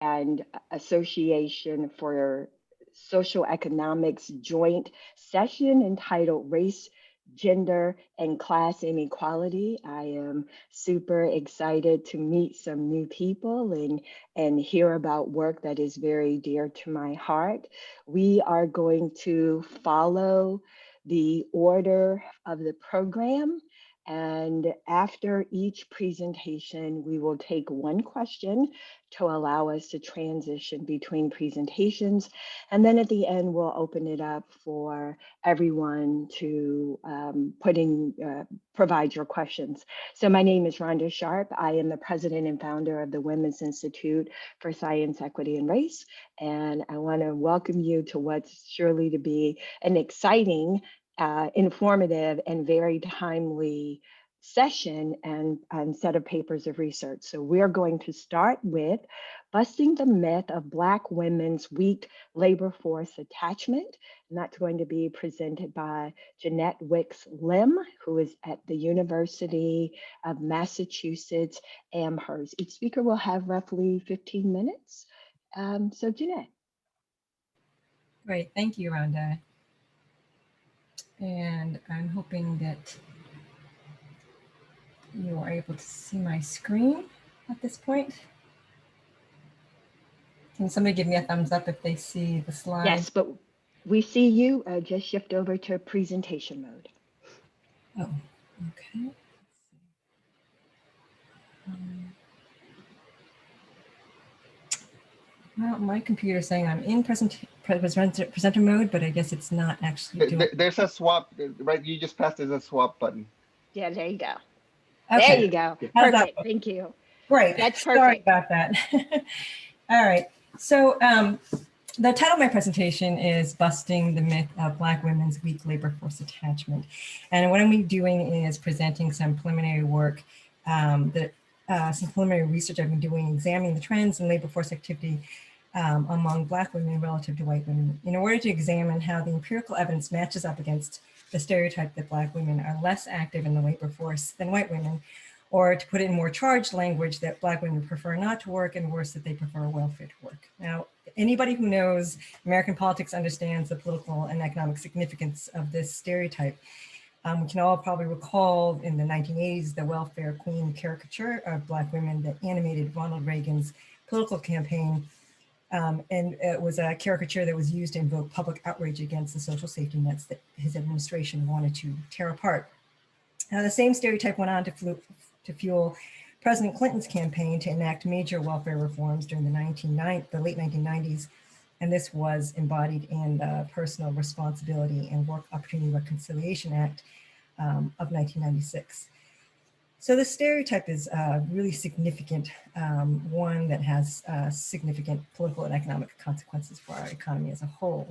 and Association for Social Economics joint session entitled Race, Gender, and Class Inequality. I am super excited to meet some new people and hear about work that is very dear to my heart. We are going to follow the order of the program. And after each presentation, we will take one question to allow us to transition between presentations. And then at the end, we'll open it up for everyone to provide your questions. So my name is Rhonda Sharpe. I am the president and founder of the Women's Institute for Science, Equity, and Race. And I want to welcome you to what's surely to be an exciting, informative, and very timely session and set of papers of research. So we're going to start with busting the myth of Black women's weak labor force attachment. And that's going to be presented by Jeannette Wicks-Lim, who is at the University of Massachusetts Amherst. Each speaker will have roughly 15 minutes. So Jeannette. Great, thank you, Rhonda. And I'm hoping that you are able to see my screen at this point. Can somebody give me a thumbs up if they see the slide? Yes, but we see you. Just shift over to presentation mode. Oh, okay. Well, my computer's saying I'm in presenter mode, but I guess it's not actually doing. There's a swap, right? You just pressed there's a swap button. Yeah, there you go. Okay. There you go. Perfect. Thank you. Great. That's perfect. Sorry about that. All right. So the title of my presentation is Busting the Myth of Black Women's Weak Labor Force Attachment. And what I'm going to be doing is presenting some preliminary work, some preliminary research I've been doing, examining the trends in labor force activity among Black women relative to white women, in order to examine how the empirical evidence matches up against the stereotype that Black women are less active in the labor force than white women, or to put it in more charged language, that Black women prefer not to work, and worse, that they prefer welfare to work. Now, anybody who knows American politics understands the political and economic significance of this stereotype. We can all probably recall in the 1980s, the welfare queen caricature of Black women that animated Ronald Reagan's political campaign. And it was a caricature that was used to invoke public outrage against the social safety nets that his administration wanted to tear apart. Now, the same stereotype went on to fuel President Clinton's campaign to enact major welfare reforms during the late 1990s. And this was embodied in the Personal Responsibility and Work Opportunity Reconciliation Act of 1996. So the stereotype is really significant, one that has significant political and economic consequences for our economy as a whole.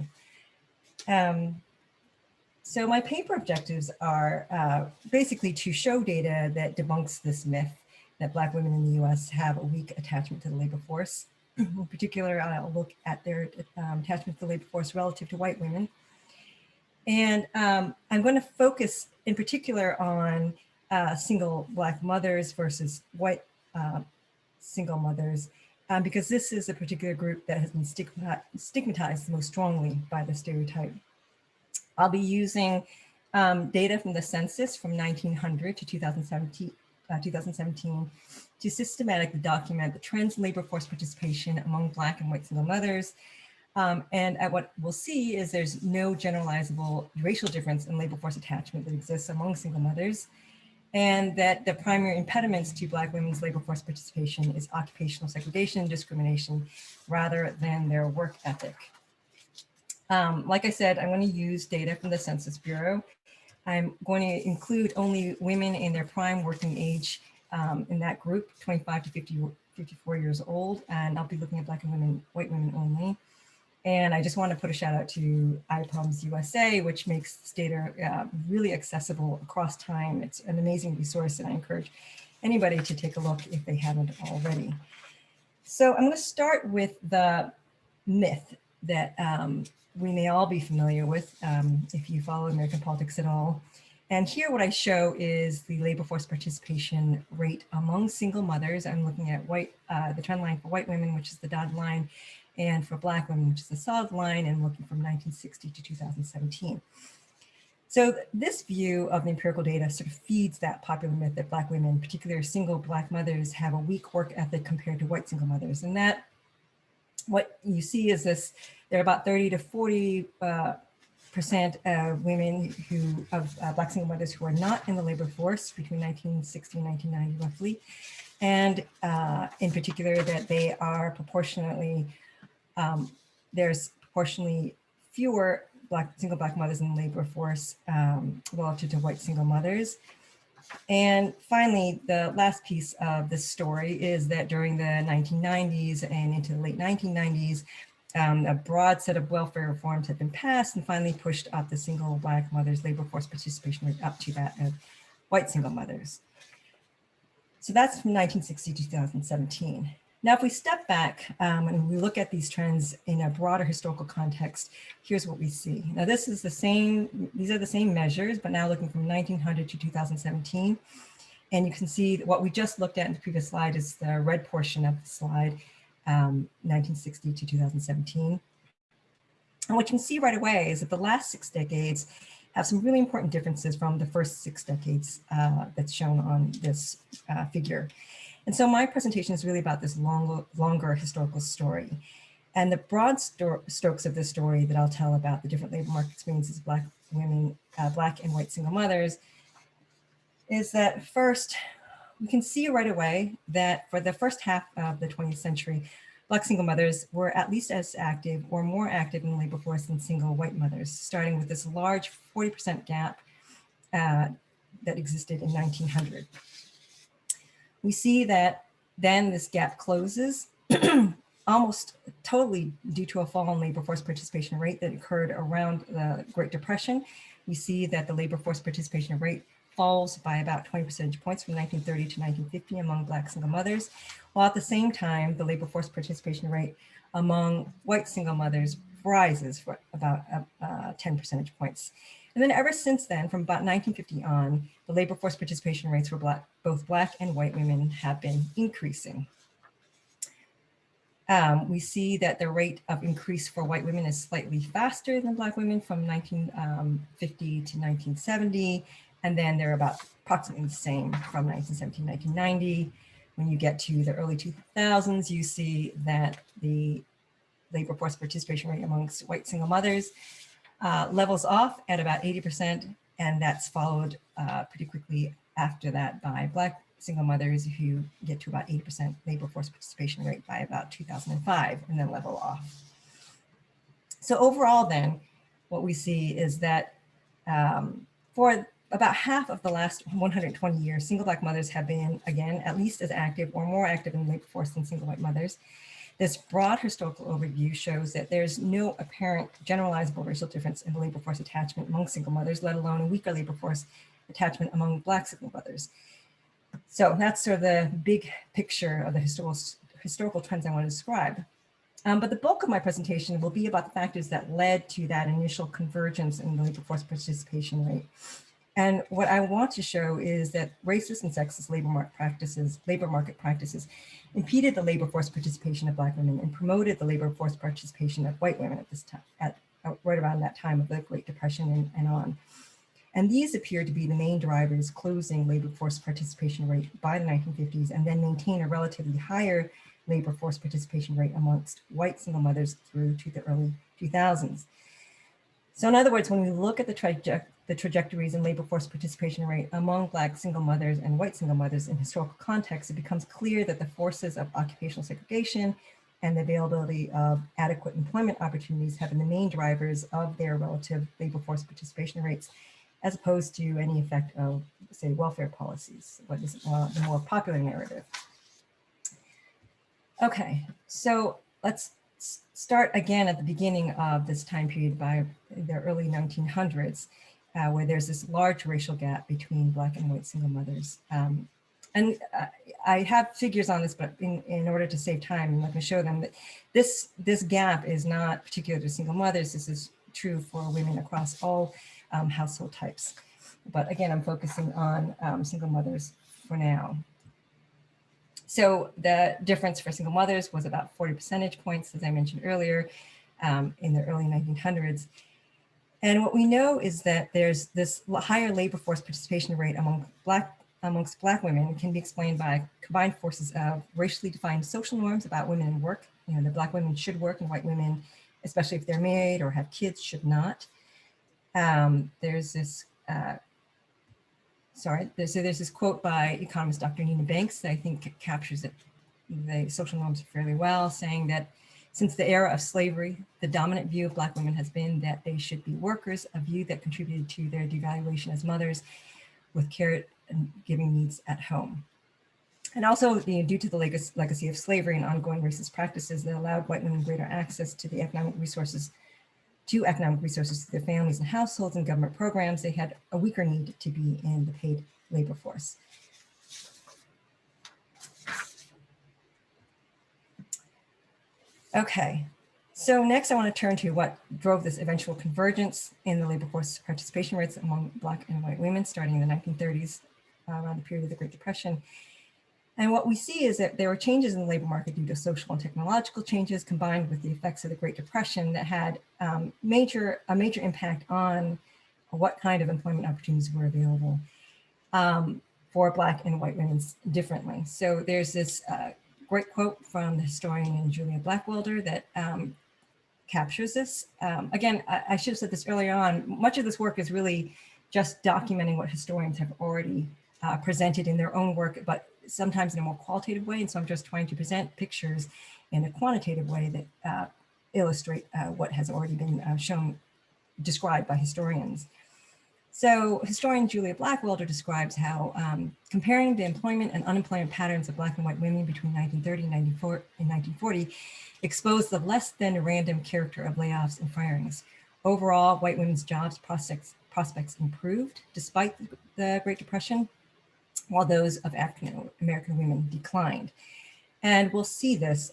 So my paper objectives are basically to show data that debunks this myth that Black women in the US have a weak attachment to the labor force. In particular, I'll look at their attachment to the labor force relative to white women. And I'm going to focus in particular on single Black mothers versus white single mothers, because this is a particular group that has been stigmatized most strongly by the stereotype. I'll be using data from the census from 1900 to 2017 to systematically document the trends in labor force participation among Black and white single mothers. And what we'll see is there's no generalizable racial difference in labor force attachment that exists among single mothers, and that the primary impediments to Black women's labor force participation is occupational segregation and discrimination rather than their work ethic. Like I said, I'm going to use data from the Census Bureau. I'm going to include only women in their prime working age in that group, 25 to 54 years old, and I'll be looking at Black and white women only. And I just want to put a shout out to iPalms USA, which makes this data really accessible across time. It's an amazing resource, and I encourage anybody to take a look if they haven't already. So I'm going to start with the myth that we may all be familiar with if you follow American politics at all. And here what I show is the labor force participation rate among single mothers. I'm looking at the trend line for white women, which is the dotted line, and for Black women, which is the solid line, and looking from 1960 to 2017. So this view of the empirical data sort of feeds that popular myth that Black women, particularly single Black mothers, have a weak work ethic compared to white single mothers. And that what you see is this, there are about 30 to 40% of women Black single mothers who are not in the labor force between 1960 and 1990 roughly. And in particular that they are proportionately, there's proportionally fewer single Black mothers in the labor force relative to white single mothers. And finally, the last piece of this story is that during the 1990s and into the late 1990s, a broad set of welfare reforms had been passed and finally pushed up the single Black mothers' labor force participation rate up to that of white single mothers. So that's from 1960 to 2017. Now, if we step back and we look at these trends in a broader historical context, here's what we see. Now, this is the same, these are the same measures, but now looking from 1900 to 2017. And you can see that what we just looked at in the previous slide is the red portion of the slide, 1960 to 2017. And what you can see right away is that the last 6 decades have some really important differences from the first 6 decades that's shown on this figure. And so my presentation is really about this longer historical story. And the broad strokes of this story that I'll tell about the different labor market experiences of Black women, Black and white single mothers, is that first, we can see right away that for the first half of the 20th century, Black single mothers were at least as active or more active in the labor force than single white mothers, starting with this large 40% gap that existed in 1900. We see that then this gap closes almost totally due to a fall in labor force participation rate that occurred around the Great Depression. We see that the labor force participation rate falls by about 20 percentage points from 1930 to 1950 among Black single mothers, while at the same time, the labor force participation rate among white single mothers rises for about 10 percentage points. And then ever since then, from about 1950 on, the labor force participation rates for both Black and white women have been increasing. We see that the rate of increase for white women is slightly faster than Black women from 1950 to 1970. And then they're about approximately the same from 1970 to 1990. When you get to the early 2000s, you see that the labor force participation rate amongst white single mothers levels off at about 80%, and that's followed pretty quickly after that by Black single mothers who get to about 80% labor force participation rate by about 2005 and then level off. So overall then, what we see is that for about half of the last 120 years, single Black mothers have been, again, at least as active or more active in the labor force than single white mothers. This broad historical overview shows that there's no apparent generalizable racial difference in the labor force attachment among single mothers, let alone a weaker labor force attachment among Black single mothers. So that's sort of the big picture of the historical trends I want to describe. But the bulk of my presentation will be about the factors that led to that initial convergence in the labor force participation rate. And what I want to show is that racist and sexist labor market practices impeded the labor force participation of Black women and promoted the labor force participation of white women at this time, right around that time of the Great Depression and on. And these appear to be the main drivers closing labor force participation rate by the 1950s and then maintain a relatively higher labor force participation rate amongst white single mothers through to the early 2000s. So in other words, when we look at the trajectories in labor force participation rate among Black single mothers and white single mothers in historical context, it becomes clear that the forces of occupational segregation and the availability of adequate employment opportunities have been the main drivers of their relative labor force participation rates, as opposed to any effect of, say, welfare policies, what is the more popular narrative. Okay, so let's start again at the beginning of this time period by the early 1900s, where there's this large racial gap between Black and white single mothers. I have figures on this, but in order to save time, I'm not going to show them. That this gap is not particular to single mothers. This is true for women across all household types. But again, I'm focusing on single mothers for now. So the difference for single mothers was about 40 percentage points, as I mentioned earlier, in the early 1900s. And what we know is that there's this higher labor force participation rate amongst Black women can be explained by combined forces of racially defined social norms about women and work. You know, that Black women should work and white women, especially if they're married or have kids, should not. There's this there's this quote by economist Dr. Nina Banks that I think captures the social norms fairly well, saying that since the era of slavery, the dominant view of Black women has been that they should be workers, a view that contributed to their devaluation as mothers with care and giving needs at home. And also, due to the legacy of slavery and ongoing racist practices that allowed white women greater access to the economic resources to their families and households and government programs, they had a weaker need to be in the paid labor force. Okay, so next I want to turn to what drove this eventual convergence in the labor force participation rates among Black and white women starting in the 1930s, around the period of the Great Depression. And what we see is that there were changes in the labor market due to social and technological changes combined with the effects of the Great Depression that had a major impact on what kind of employment opportunities were available for Black and white women differently. So there's this great quote from the historian Julia Blackwelder that captures this. Again, I should have said this earlier on, much of this work is really just documenting what historians have already presented in their own work, but sometimes in a more qualitative way. And so I'm just trying to present pictures in a quantitative way that illustrate what has already been described by historians. So historian Julia Blackwelder describes how comparing the employment and unemployment patterns of Black and white women between 1930 and 1940 exposed the less than random character of layoffs and firings. Overall, white women's jobs prospects improved despite the Great Depression, while those of African American women declined. And we'll see this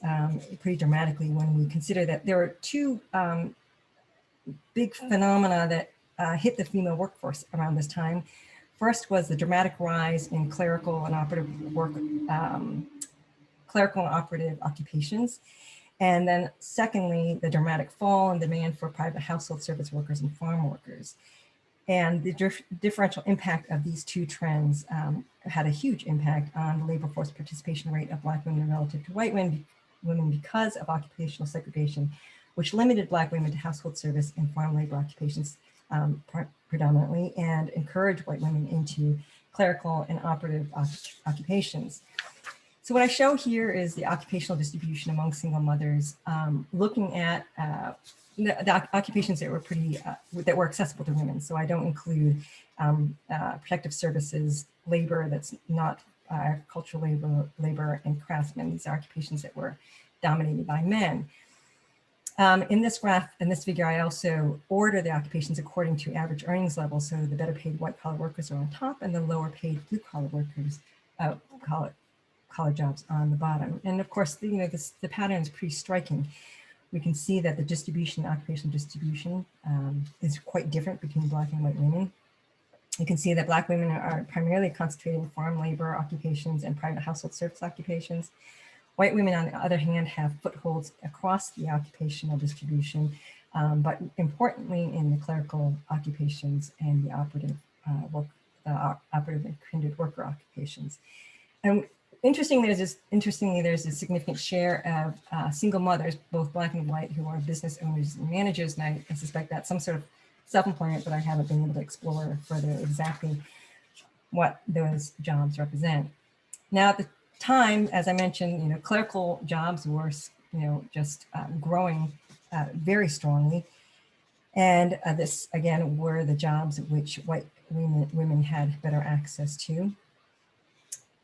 pretty dramatically when we consider that there are two big phenomena that hit the female workforce around this time. First was the dramatic rise in clerical and operative occupations. And then secondly, the dramatic fall in demand for private household service workers and farm workers. And the differential impact of these two trends had a huge impact on the labor force participation rate of Black women relative to white women because of occupational segregation, which limited Black women to household service and farm labor occupations predominantly, and encouraged white women into clerical and operative occupations. So what I show here is the occupational distribution among single mothers, looking at the occupations that were that were accessible to women. So I don't include protective services, labor that's not agricultural labor, and craftsmen. These are occupations that were dominated by men. In this graph, in this figure, I also order the occupations according to average earnings levels. So the better paid white collar workers are on top and the lower paid blue collar workers, collar jobs on the bottom. And of course, the pattern is pretty striking. We can see that the occupational distribution is quite different between Black and white women. You can see that Black women are primarily concentrated in farm labor occupations and private household service occupations. White women, on the other hand, have footholds across the occupational distribution, but importantly in the clerical occupations and the operative and kindred worker occupations. And interestingly, there's a significant share of single mothers, both Black and white, who are business owners and managers. And I suspect that's some sort of self-employment, but I haven't been able to explore further exactly what those jobs represent. Now, at the time, as I mentioned, clerical jobs were, just growing very strongly. And this, again, were the jobs which white women had better access to.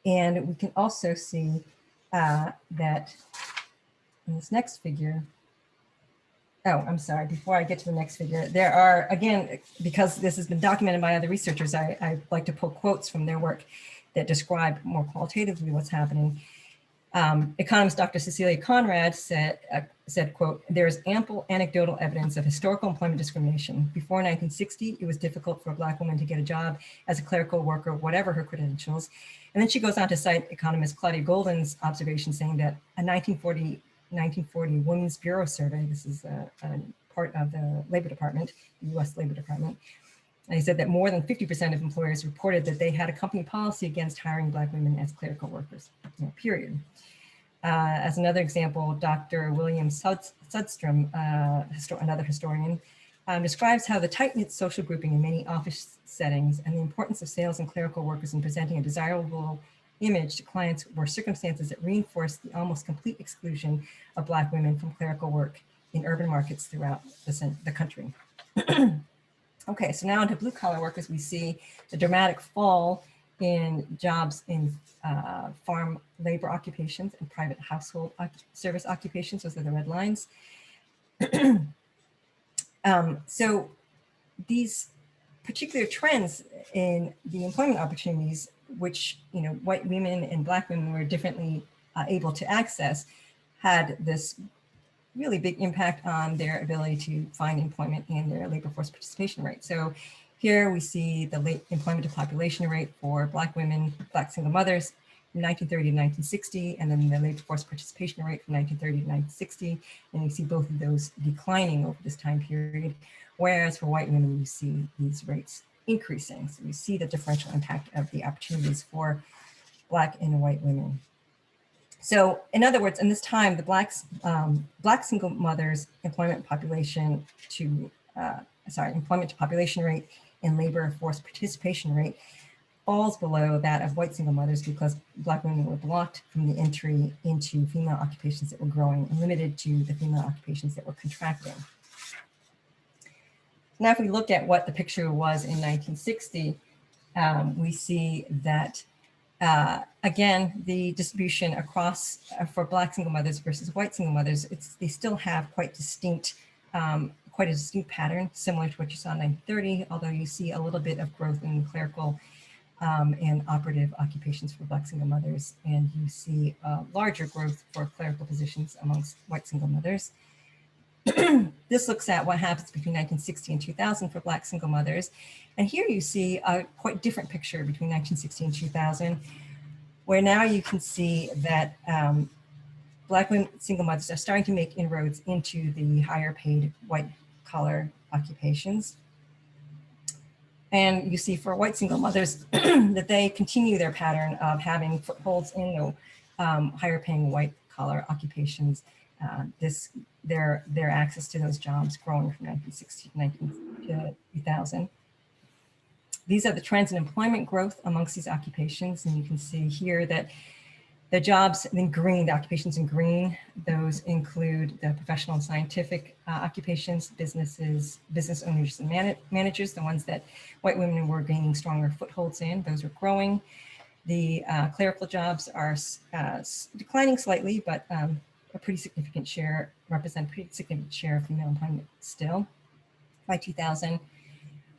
And we can also see that in this next figure, I'm sorry, before I get to the next figure, there are, again, because this has been documented by other researchers, I like to pull quotes from their work that describe more qualitatively what's happening. Economist Dr. Cecilia Conrad said, quote, "There is ample anecdotal evidence of historical employment discrimination. Before 1960, it was difficult for a Black woman to get a job as a clerical worker, whatever her credentials." And then she goes on to cite economist Claudia Golden's observation, saying that a 1940 Women's Bureau survey, this is a part of the Labor Department, the US Labor Department, and he said that more than 50% of employers reported that they had a company policy against hiring Black women as clerical workers, period. As another example, Dr. William Sudstrom, another historian, describes how the tight-knit social grouping in many office settings and the importance of sales and clerical workers in presenting a desirable image to clients were circumstances that reinforced the almost complete exclusion of Black women from clerical work in urban markets throughout the country. Okay, so now into blue-collar workers, we see the dramatic fall in jobs in farm labor occupations and private household service occupations. Those are the red lines. So these particular trends in the employment opportunities, which white women and Black women were differently able to access, had this really big impact on their ability to find employment and their labor force participation rate. So here we see the late employment to population rate for Black women, Black single mothers from 1930 to 1960, and then the labor force participation rate from 1930 to 1960. And you see both of those declining over this time period, whereas for white women, you see these rates increasing. So we see the differential impact of the opportunities for Black and white women. So in other words, in this time, the Black single mothers employment population to population rate and labor force participation rate falls below that of white single mothers because Black women were blocked from the entry into female occupations that were growing and limited to the female occupations that were contracting. Now, if we look at what the picture was in 1960, we see that again, the distribution across for Black single mothers versus white single mothers, they still have quite a distinct pattern, similar to what you saw in 1930, although you see a little bit of growth in clerical and operative occupations for Black single mothers, and you see larger growth for clerical positions amongst white single mothers. This looks at what happens between 1960 and 2000 for Black single mothers. And here you see a quite different picture between 1960 and 2000, where now you can see that Black women single mothers are starting to make inroads into the higher paid white collar occupations. And you see for white single mothers that they continue their pattern of having footholds in the higher paying white collar occupations. Their access to those jobs growing from 1960 to 2000. These are the trends in employment growth amongst these occupations. And you can see here that the jobs in green, the occupations in green, those include the professional and scientific occupations, business owners and managers, the ones that white women were gaining stronger footholds in, those are growing. The clerical jobs are declining slightly, but a pretty significant share, represent a pretty significant share of female employment still by 2000.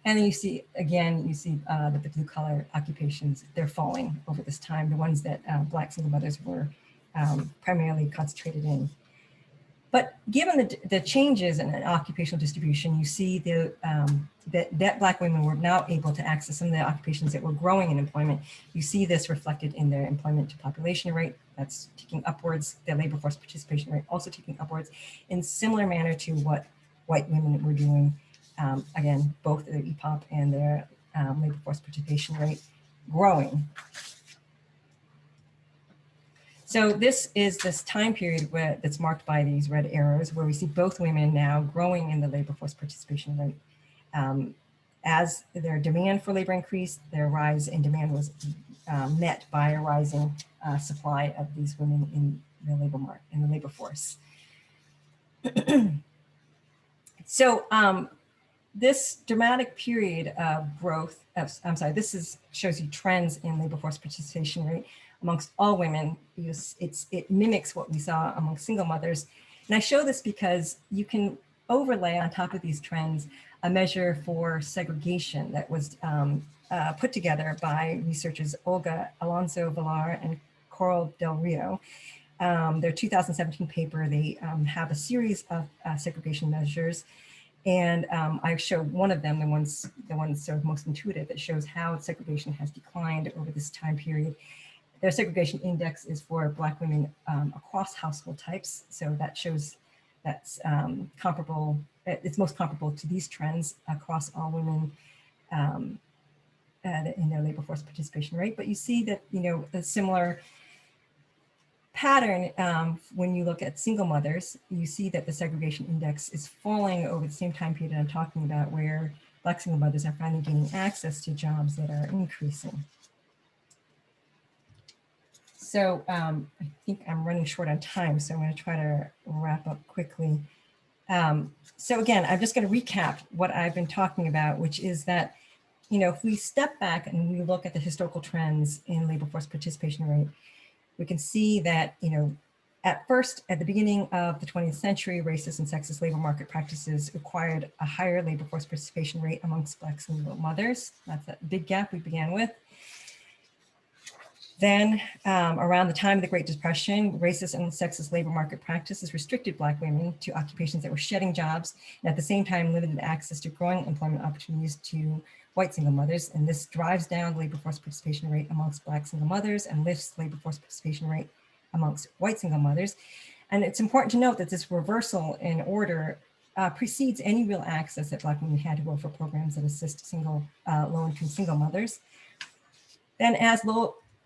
And then you see, again, that the blue collar occupations, they're falling over this time, the ones that Black single mothers were primarily concentrated in. But given the changes in occupational distribution, you see that Black women were now able to access some of the occupations that were growing in employment. You see this reflected in their employment to population rate, that's ticking upwards, their labor force participation rate also ticking upwards in similar manner to what white women were doing. Again, both their EPOP and their labor force participation rate growing. So this is this time period that's marked by these red arrows, where we see both women now growing in the labor force participation rate. As their demand for labor increased, their rise in demand was met by a rising supply of these women in the labor market, in the labor force. So this dramatic period of growth, shows you trends in labor force participation rate amongst all women, because it mimics what we saw among single mothers. And I show this because you can overlay on top of these trends a measure for segregation that was put together by researchers Olga Alonso Villar and Coral Del Rio. Their 2017 paper, they have a series of segregation measures. And I show one of them, the ones sort of most intuitive, that shows how segregation has declined over this time period. Their segregation index is for Black women across household types. So that shows that's comparable, it's most comparable to these trends across all women in their labor force participation rate. But you see that, a similar pattern when you look at single mothers. You see that the segregation index is falling over the same time period I'm talking about, where Black single mothers are finally gaining access to jobs that are increasing. So I think I'm running short on time, so I'm going to try to wrap up quickly. So again, I'm just going to recap what I've been talking about, which is that, if we step back and we look at the historical trends in labor force participation rate, we can see that, at the beginning of the 20th century, racist and sexist labor market practices required a higher labor force participation rate amongst Black single mothers. That's that big gap we began with. Then around the time of the Great Depression, racist and sexist labor market practices restricted Black women to occupations that were shedding jobs, and at the same time limited access to growing employment opportunities to white single mothers. And this drives down the labor force participation rate amongst Black single mothers and lifts labor force participation rate amongst white single mothers. And it's important to note that this reversal in order precedes any real access that Black women had to welfare programs that assist low-income single mothers. Then as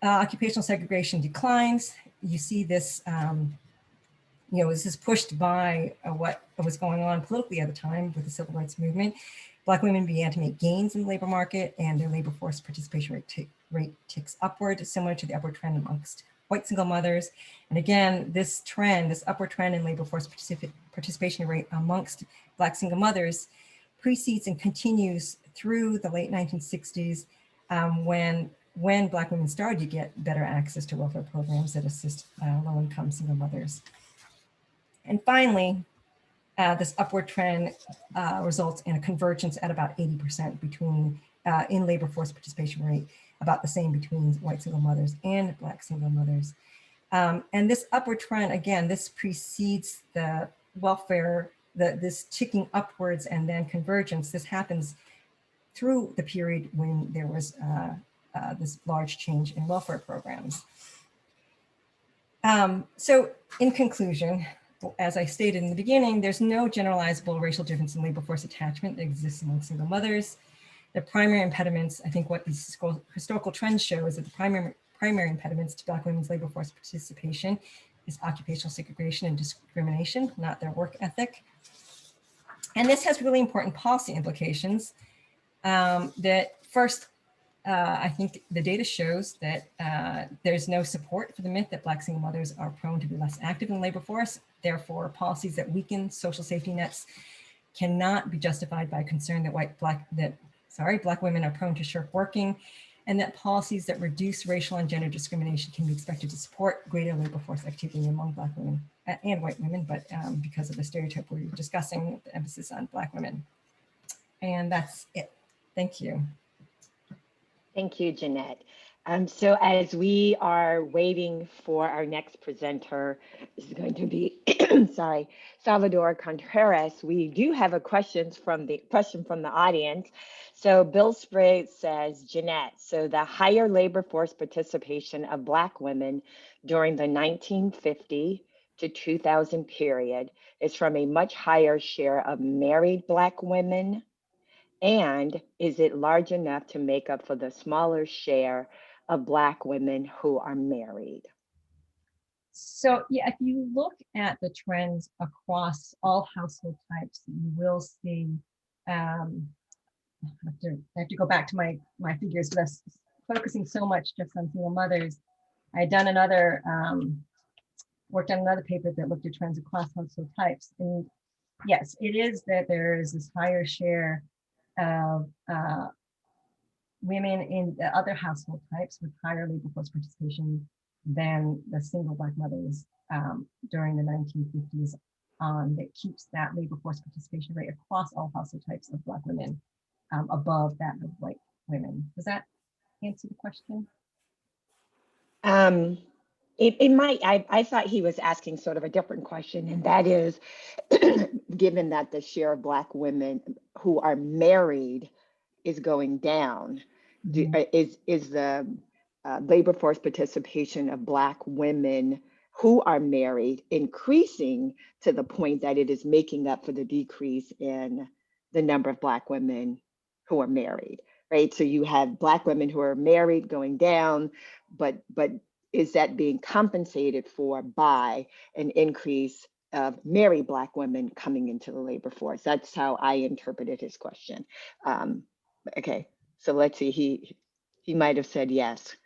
occupational segregation declines, you see this, this is pushed by what was going on politically at the time with the civil rights movement. Black women began to make gains in the labor market, and their labor force participation rate ticks upward, similar to the upward trend amongst white single mothers. And again, this upward trend in labor force participation rate amongst Black single mothers precedes and continues through the late 1960s, when Black women started to get better access to welfare programs that assist low-income single mothers. And finally, this upward trend results in a convergence at about 80% between, in labor force participation rate, about the same between white single mothers and Black single mothers. And this upward trend, again, this precedes the welfare, this ticking upwards and then convergence. This happens through the period when there was this large change in welfare programs. So in conclusion, as I stated in the beginning, there's no generalizable racial difference in labor force attachment that exists among single mothers. The primary impediments, I think what these historical trends show is that the primary impediments to Black women's labor force participation is occupational segregation and discrimination, not their work ethic. And this has really important policy implications. That first, I think the data shows that there's no support for the myth that Black single mothers are prone to be less active in the labor force. Therefore, policies that weaken social safety nets cannot be justified by concern that Black women are prone to shirk working, and that policies that reduce racial and gender discrimination can be expected to support greater labor force activity among Black women and white women, but because of the stereotype we're discussing, the emphasis on Black women. And that's it. Thank you. Thank you, Jeannette. So as we are waiting for our next presenter, this is going to be, sorry, Salvador Contreras, we do have a question from the audience. So Bill Spriggs says, Jeannette, so the higher labor force participation of Black women during the 1950 to 2000 period is from a much higher share of married Black women? And is it large enough to make up for the smaller share of Black women who are married? So yeah, if you look at the trends across all household types, you will see, I have to go back to my figures, but that's focusing so much just on single mothers. I had done worked on another paper that looked at trends across household types. And yes, it is that there is this higher share of women in the other household types with higher labor force participation than the single Black mothers during the 1950s that keeps that labor force participation rate across all household types of Black women above that of white women. Does that answer the question? It might, I thought he was asking sort of a different question, and that is, given that the share of Black women who are married is going down, is the labor force participation of Black women who are married increasing to the point that it is making up for the decrease in the number of Black women who are married, right? So you have Black women who are married going down, but is that being compensated for by an increase of married Black women coming into the labor force? That's how I interpreted his question. Okay, so let's see, he might have said yes.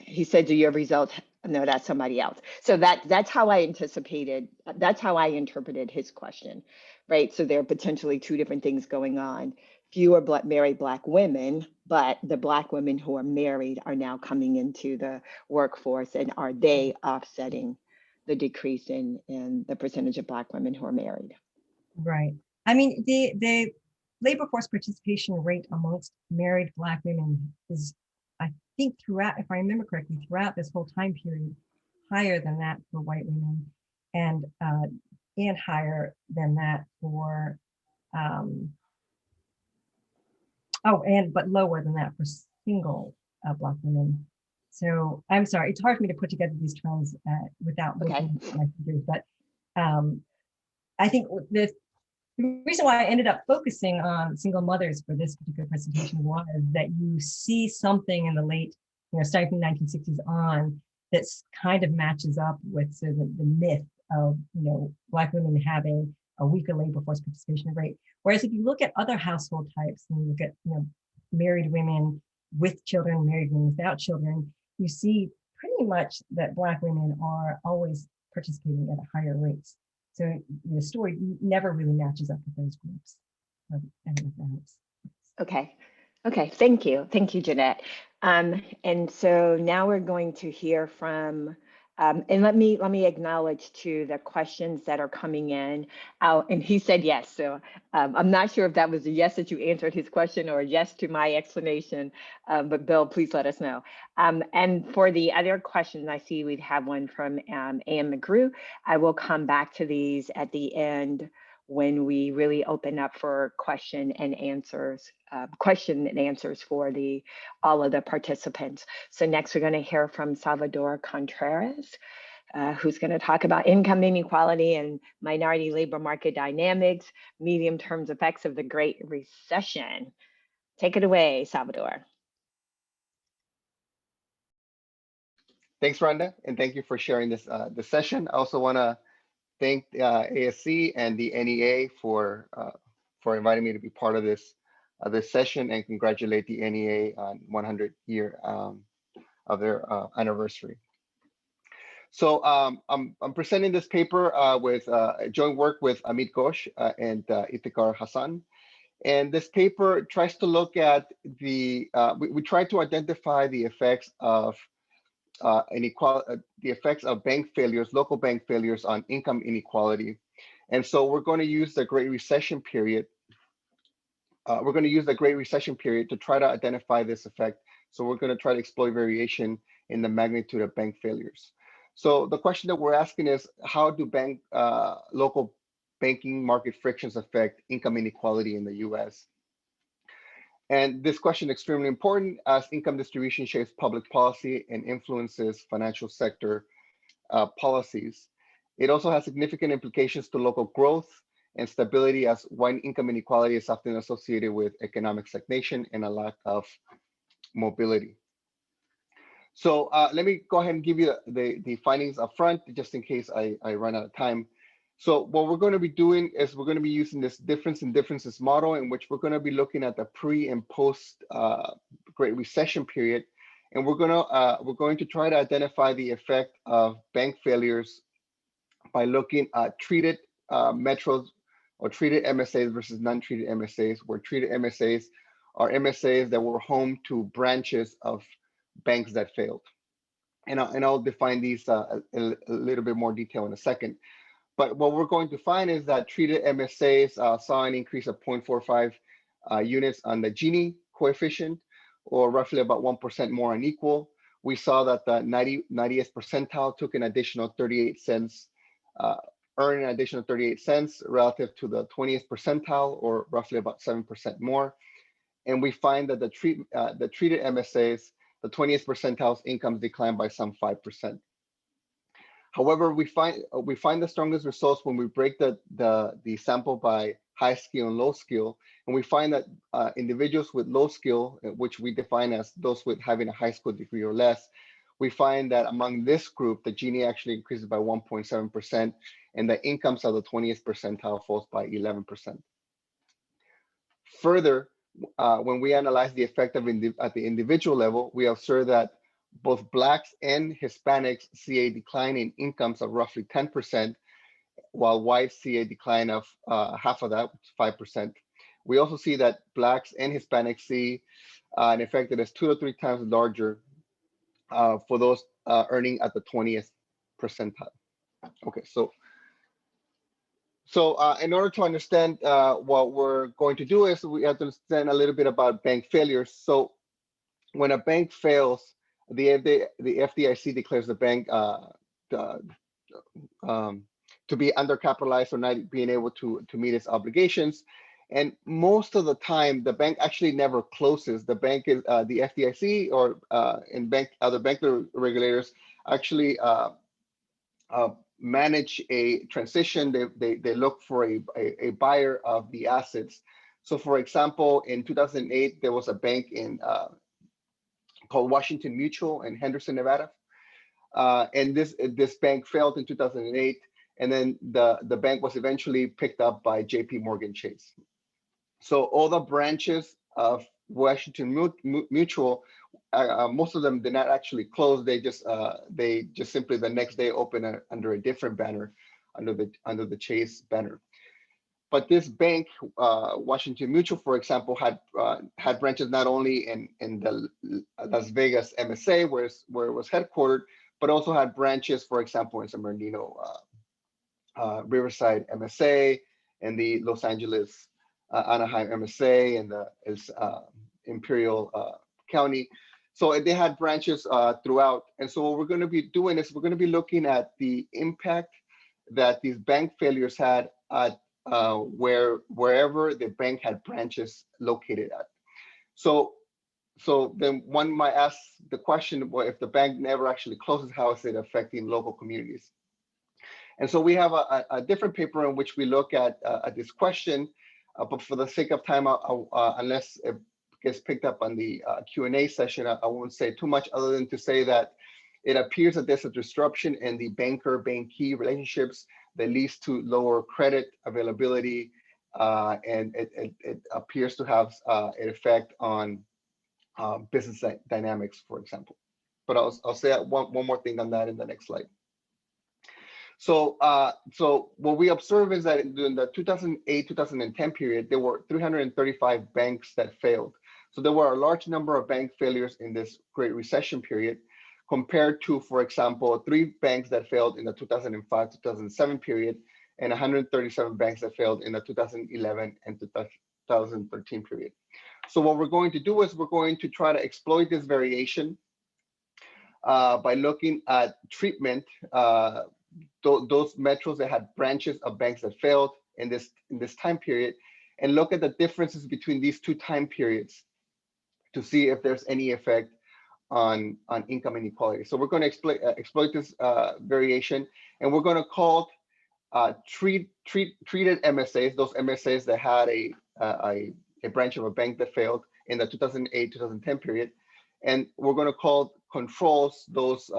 He said, do your results, no, that's somebody else. So that's how I anticipated, that's how I interpreted his question, right? So there are potentially two different things going on. Fewer married Black women, but the Black women who are married are now coming into the workforce, and are they offsetting the decrease in the percentage of Black women who are married? Right. I mean, the labor force participation rate amongst married Black women is, I think, throughout, if I remember correctly, throughout this whole time period, higher than that for white women, and higher than that for but lower than that for single Black women. So I'm sorry, it's hard for me to put together these trends without looking at my figures, but I think the reason why I ended up focusing on single mothers for this particular presentation was that you see something in the late, starting from the 1960s on, that kind of matches up with sort of the myth of, Black women having a weaker labor force participation rate. Whereas if you look at other household types, and you look at, married women with children, married women without children, you see pretty much that Black women are always participating at a higher rates. So the story never really matches up with those groups. Okay, thank you, Jeannette. And so now we're going to hear from, and let me acknowledge too the questions that are coming in. And he said yes, so I'm not sure if that was a yes that you answered his question or a yes to my explanation, but Bill, please let us know. And for the other questions, I see we'd have one from Ann McGrew. I will come back to these at the end when we really open up for question and answers for all of the participants. So next we're going to hear from Salvador Contreras, who's going to talk about income inequality and minority labor market dynamics, medium-term effects of the Great Recession. Take it away, Salvador. Thanks, Rhonda, and thank you for sharing this session. I also want to thank ASC and the NEA for inviting me to be part of this session, and congratulate the NEA on 100 year of their anniversary. So I'm presenting this paper with joint work with Amit Ghosh and Iftekhar Hasan. And this paper tries to look at we try to identify the effects of inequality, the effects of bank failures, local bank failures on income inequality. And so we're going to use the Great Recession period. To try to identify this effect. So we're going to try to explore variation in the magnitude of bank failures. So the question that we're asking is, how do local banking market frictions affect income inequality in the US? And this question is extremely important, as income distribution shapes public policy and influences financial sector policies. It also has significant implications to local growth and stability, as white income inequality is often associated with economic stagnation and a lack of mobility. So let me go ahead and give you the findings up front, just in case I run out of time. So what we're going to be doing is we're going to be using this difference in differences model, in which we're going to be looking at the pre and post Great Recession period, and we're going to try to identify the effect of bank failures by looking at treated metros or treated MSAs versus non-treated MSAs, where treated MSAs are MSAs that were home to branches of banks that failed. And I'll define these a little bit more detail in a second. But what we're going to find is that treated MSAs saw an increase of 0.45 units on the Gini coefficient, or roughly about 1% more unequal, we saw that the 90th percentile took an additional 38 cents, earned an additional 38 cents relative to the 20th percentile, or roughly about 7% more. And we find that the treated MSAs, the 20th percentile's incomes declined by some 5%. However, we find the strongest results when we break the sample by high skill and low skill, and we find that individuals with low skill, which we define as those with having a high school degree or less, we find that among this group, the Gini actually increases by 1.7%, and the incomes of the 20th percentile falls by 11%. Further, when we analyze the effect of at the individual level, we observe that both Blacks and Hispanics see a decline in incomes of roughly 10%, while whites see a decline of half of that, 5%. We also see that Blacks and Hispanics see an effect that is 2 to 3 times larger for those earning at the 20th percentile. Okay, so in order to understand what we're going to do is we have to understand a little bit about bank failures. So when a bank fails, the FDIC declares the bank to be undercapitalized or not being able to meet its obligations. And most of the time, the bank actually never closes. The bank is the FDIC or other bank regulators actually manage a transition. They look for a buyer of the assets. So, for example, in 2008, there was a bank in called Washington Mutual in Henderson, Nevada, and this bank failed in 2008, and then the bank was eventually picked up by J.P. Morgan Chase. So all the branches of Washington Mutual, most of them did not actually close. They just simply the next day opened under a different banner, under the Chase banner. But this bank, Washington Mutual, for example, had branches not only in the Las Vegas MSA, where it was headquartered, but also had branches, for example, in San Bernardino, Riverside MSA, and the Los Angeles Anaheim MSA, and the Imperial County. So they had branches throughout. And so what we're going to be doing is we're going to be looking at the impact that these bank failures had at wherever the bank had branches located at. So then one might ask the question, well, if the bank never actually closes, how is it affecting local communities? And so we have a different paper in which we look at this question, but for the sake of time, unless it gets picked up on the Q&A session, I won't say too much other than to say that it appears that there's a disruption in the banker-bankee relationships that leads to lower credit availability, and it appears to have an effect on business dynamics, for example. But I'll say one more thing on that in the next slide. So what we observe is that during the 2008-2010 period, there were 335 banks that failed. So there were a large number of bank failures in this Great Recession period, compared to, for example, 3 banks that failed in the 2005-2007 period, and 137 banks that failed in the 2011 and 2013 period. So what we're going to do is we're going to try to exploit this variation by looking at treatment, those metros that had branches of banks that failed in this time period, and look at the differences between these 2 time periods to see if there's any effect on income inequality. So we're going to exploit this variation, and we're going to call treated MSAs, those MSAs that had a branch of a bank that failed in the 2008-2010 period, and we're going to call controls those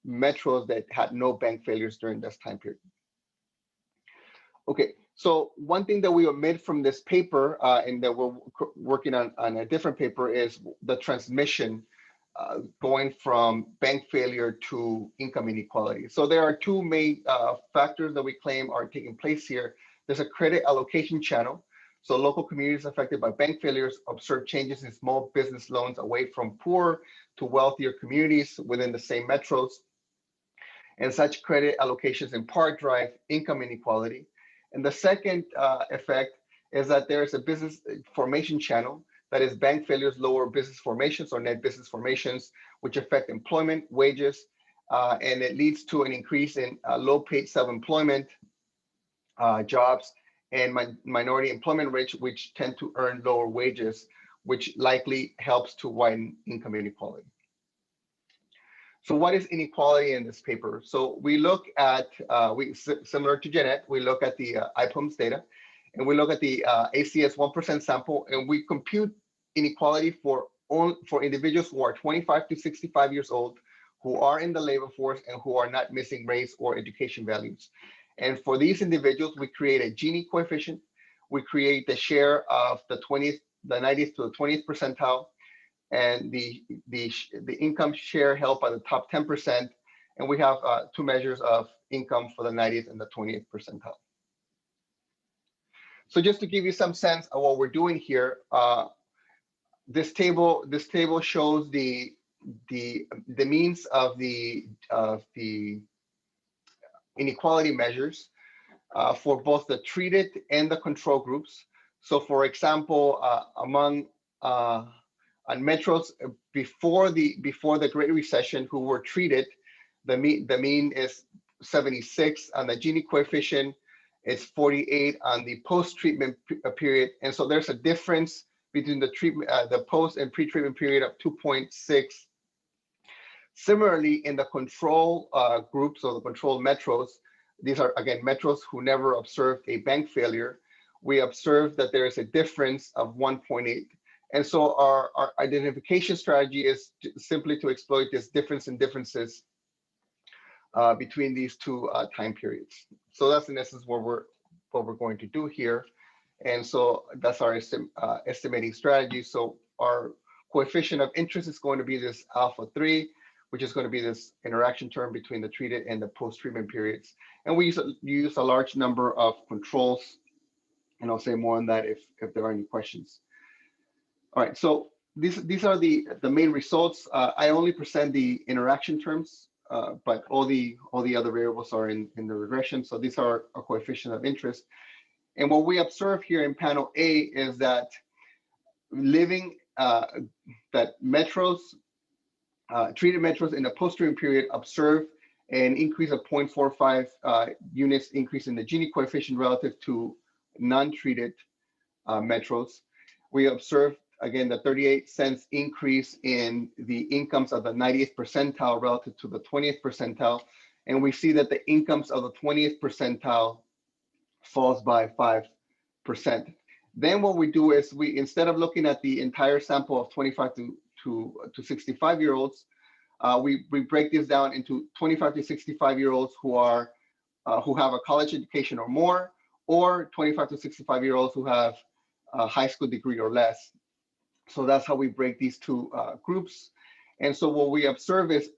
metros that had no bank failures during this time period. Okay, so one thing that we omit from this paper, and that we're working on a different paper, is the transmission going from bank failure to income inequality. So there are 2 main factors that we claim are taking place here. There's a credit allocation channel. So local communities affected by bank failures observe changes in small business loans away from poor to wealthier communities within the same metros. And such credit allocations in part drive income inequality. And the second effect is that there is a business formation channel That is, bank failures lower business formations or net business formations, which affect employment, wages, and it leads to an increase in low-paid self-employment jobs and minority employment rates, which tend to earn lower wages, which likely helps to widen income inequality. So what is inequality in this paper? So we look at, similar to Jeannette, we look at the IPUMS data, and we look at the ACS 1% sample, and we compute inequality for individuals who are 25 to 65 years old, who are in the labor force, and who are not missing race or education values. And for these individuals, we create a Gini coefficient. We create the share of the 90th to the 20th percentile, and the income share held by the top 10%. And we have two measures of income for the 90th and the 20th percentile. So just to give you some sense of what we're doing here, this table shows the means of the inequality measures for both the treated and the control groups. So for example, among on metros before the Great Recession who were treated, the mean is 76 on the Gini coefficient. It's 48 on the post-treatment period, and so there's a difference between the treatment, the post and pre-treatment period of 2.6. Similarly, in the control groups or the control metros, these are again metros who never observed a bank failure. We observed that there is a difference of 1.8. And so our identification strategy is simply to exploit this difference in differences between these two time periods. So that's in essence what we're going to do here. And so that's our estimating strategy. So our coefficient of interest is going to be this alpha 3, which is going to be this interaction term between the treated and the post-treatment periods. And we use a large number of controls, and I'll say more on that if there are any questions. All right, so these are the main results. I only present the interaction terms, but all the other variables are in the regression. So these are a coefficient of interest. And what we observe here in panel A is that that metros, treated metros in the post-treatment period observe an increase of 0.45 units increase in the Gini coefficient relative to non-treated metros. We observed again the 38 cents increase in the incomes of the 90th percentile relative to the 20th percentile, and we see that the incomes of the 20th percentile falls by 5%. Then what we do is we, instead of looking at the entire sample of 25 to 65-year-olds, we break this down into 25 to 65-year-olds who have a college education or more, or 25 to 65-year-olds who have a high school degree or less. So that's how we break these two groups. And so what we observe is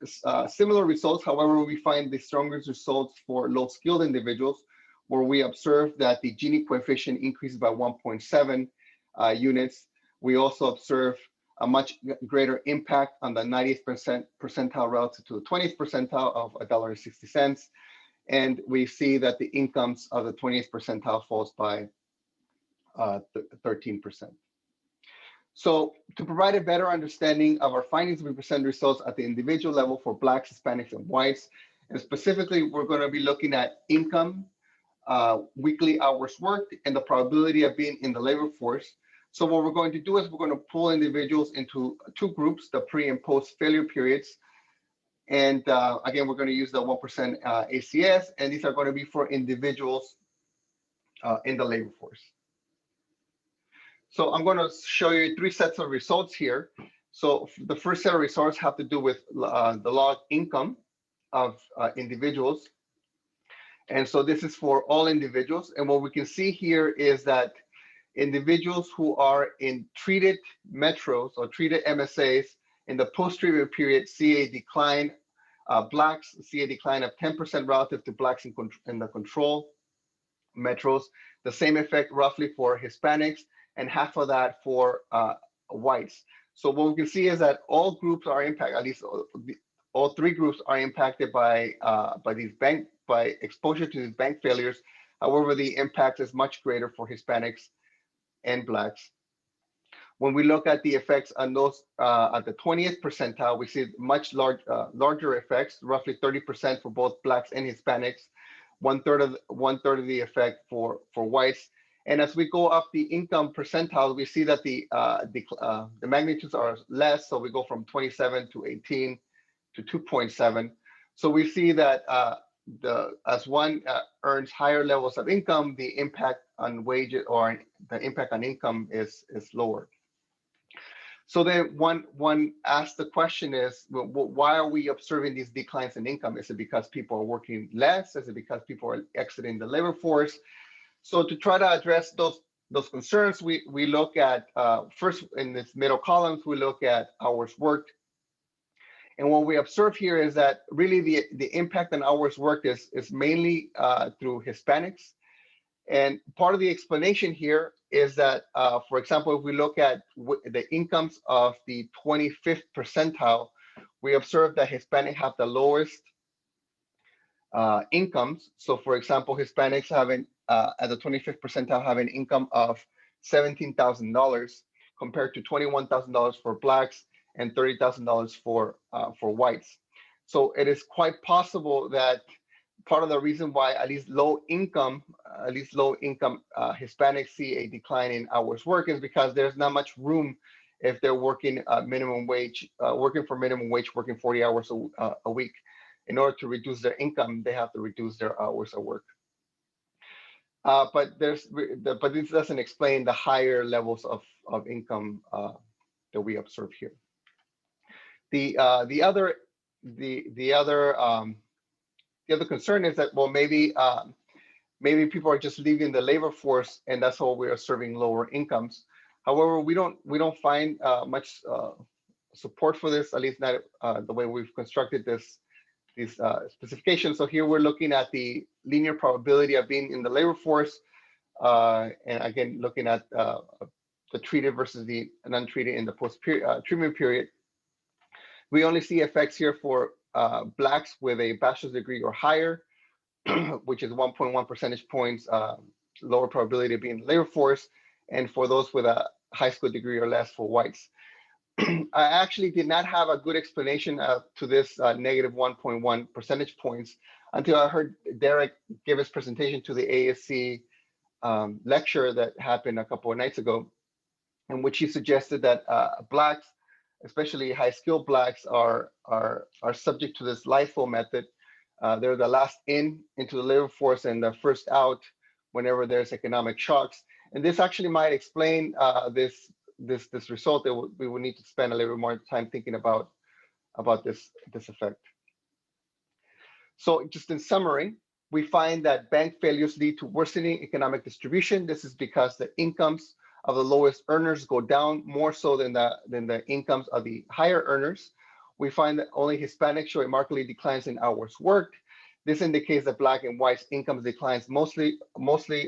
similar results. However, we find the strongest results for low-skilled individuals, where we observe that the Gini coefficient increases by 1.7 units. We also observe a much greater impact on the 90th percentile relative to the 20th percentile of $1.60. And we see that the incomes of the 20th percentile falls by 13%. So to provide a better understanding of our findings, we present results at the individual level for Blacks, Hispanics, and whites. And specifically, we're going to be looking at income, weekly hours worked, and the probability of being in the labor force. So what we're going to do is we're going to pull individuals into two groups, the pre and post failure periods. And again, we're going to use the 1% ACS, and these are going to be for individuals in the labor force. So I'm going to show you three sets of results here. So the first set of results have to do with the log income of individuals. And so this is for all individuals. And what we can see here is that individuals who are in treated metros or treated MSAs in the post-treatment period see a decline. Blacks see a decline of 10% relative to Blacks in the control metros. The same effect roughly for Hispanics, and half of that for whites. So what we can see is that all groups are impacted, at least all three groups are impacted by exposure to these bank failures. However, the impact is much greater for Hispanics and Blacks. When we look at the effects on those at the 20th percentile, we see larger effects, roughly 30% for both Blacks and Hispanics, one third of the effect for whites. And as we go up the income percentile, we see that the magnitudes are less. So we go from 27 to 18 to 2.7. So we see that as one earns higher levels of income, the impact on wages or the impact on income is lower. So then one asks the question is, well, why are we observing these declines in income? Is it because people are working less? Is it because people are exiting the labor force? So to try to address those concerns, we look at, first in this middle columns, we look at hours worked. And what we observe here is that really the impact on hours worked is mainly through Hispanics. And part of the explanation here is that, for example, if we look at the incomes of the 25th percentile, we observe that Hispanics have the lowest incomes. So for example, Hispanics having at the 25th percentile have an income of $17,000 compared to $21,000 for Blacks and $30,000 for whites. So it is quite possible that part of the reason why at least low income Hispanics see a decline in hours work is because there's not much room if they're working minimum wage, working for minimum wage, working 40 hours a week. In order to reduce their income, they have to reduce their hours of work. But this doesn't explain the higher levels of income that we observe here. The other concern is that, well, maybe people are just leaving the labor force, and that's why we are serving lower incomes. However, we don't find much support for this, at least not the way we've constructed these specifications. So here we're looking at the linear probability of being in the labor force, and again looking at the treated versus the untreated in the post-treatment period. We only see effects here for Blacks with a bachelor's degree or higher, which is 1.1 percentage points lower probability of being in the labor force, and for those with a high school degree or less for whites. I actually did not have a good explanation to this negative 1.1 percentage points until I heard Derek give his presentation to the ASC lecture that happened a couple of nights ago, in which he suggested that Blacks, especially high-skilled Blacks, are subject to this LIFO method. They're the last into the labor force and the first out whenever there's economic shocks. And this actually might explain this result that we would need to spend a little bit more time thinking about this effect. So just in summary, we find that bank failures lead to worsening economic distribution. This is because the incomes of the lowest earners go down more so than the incomes of the higher earners. We find that only Hispanics show a markedly declines in hours worked. This indicates that Black and whites income declines mostly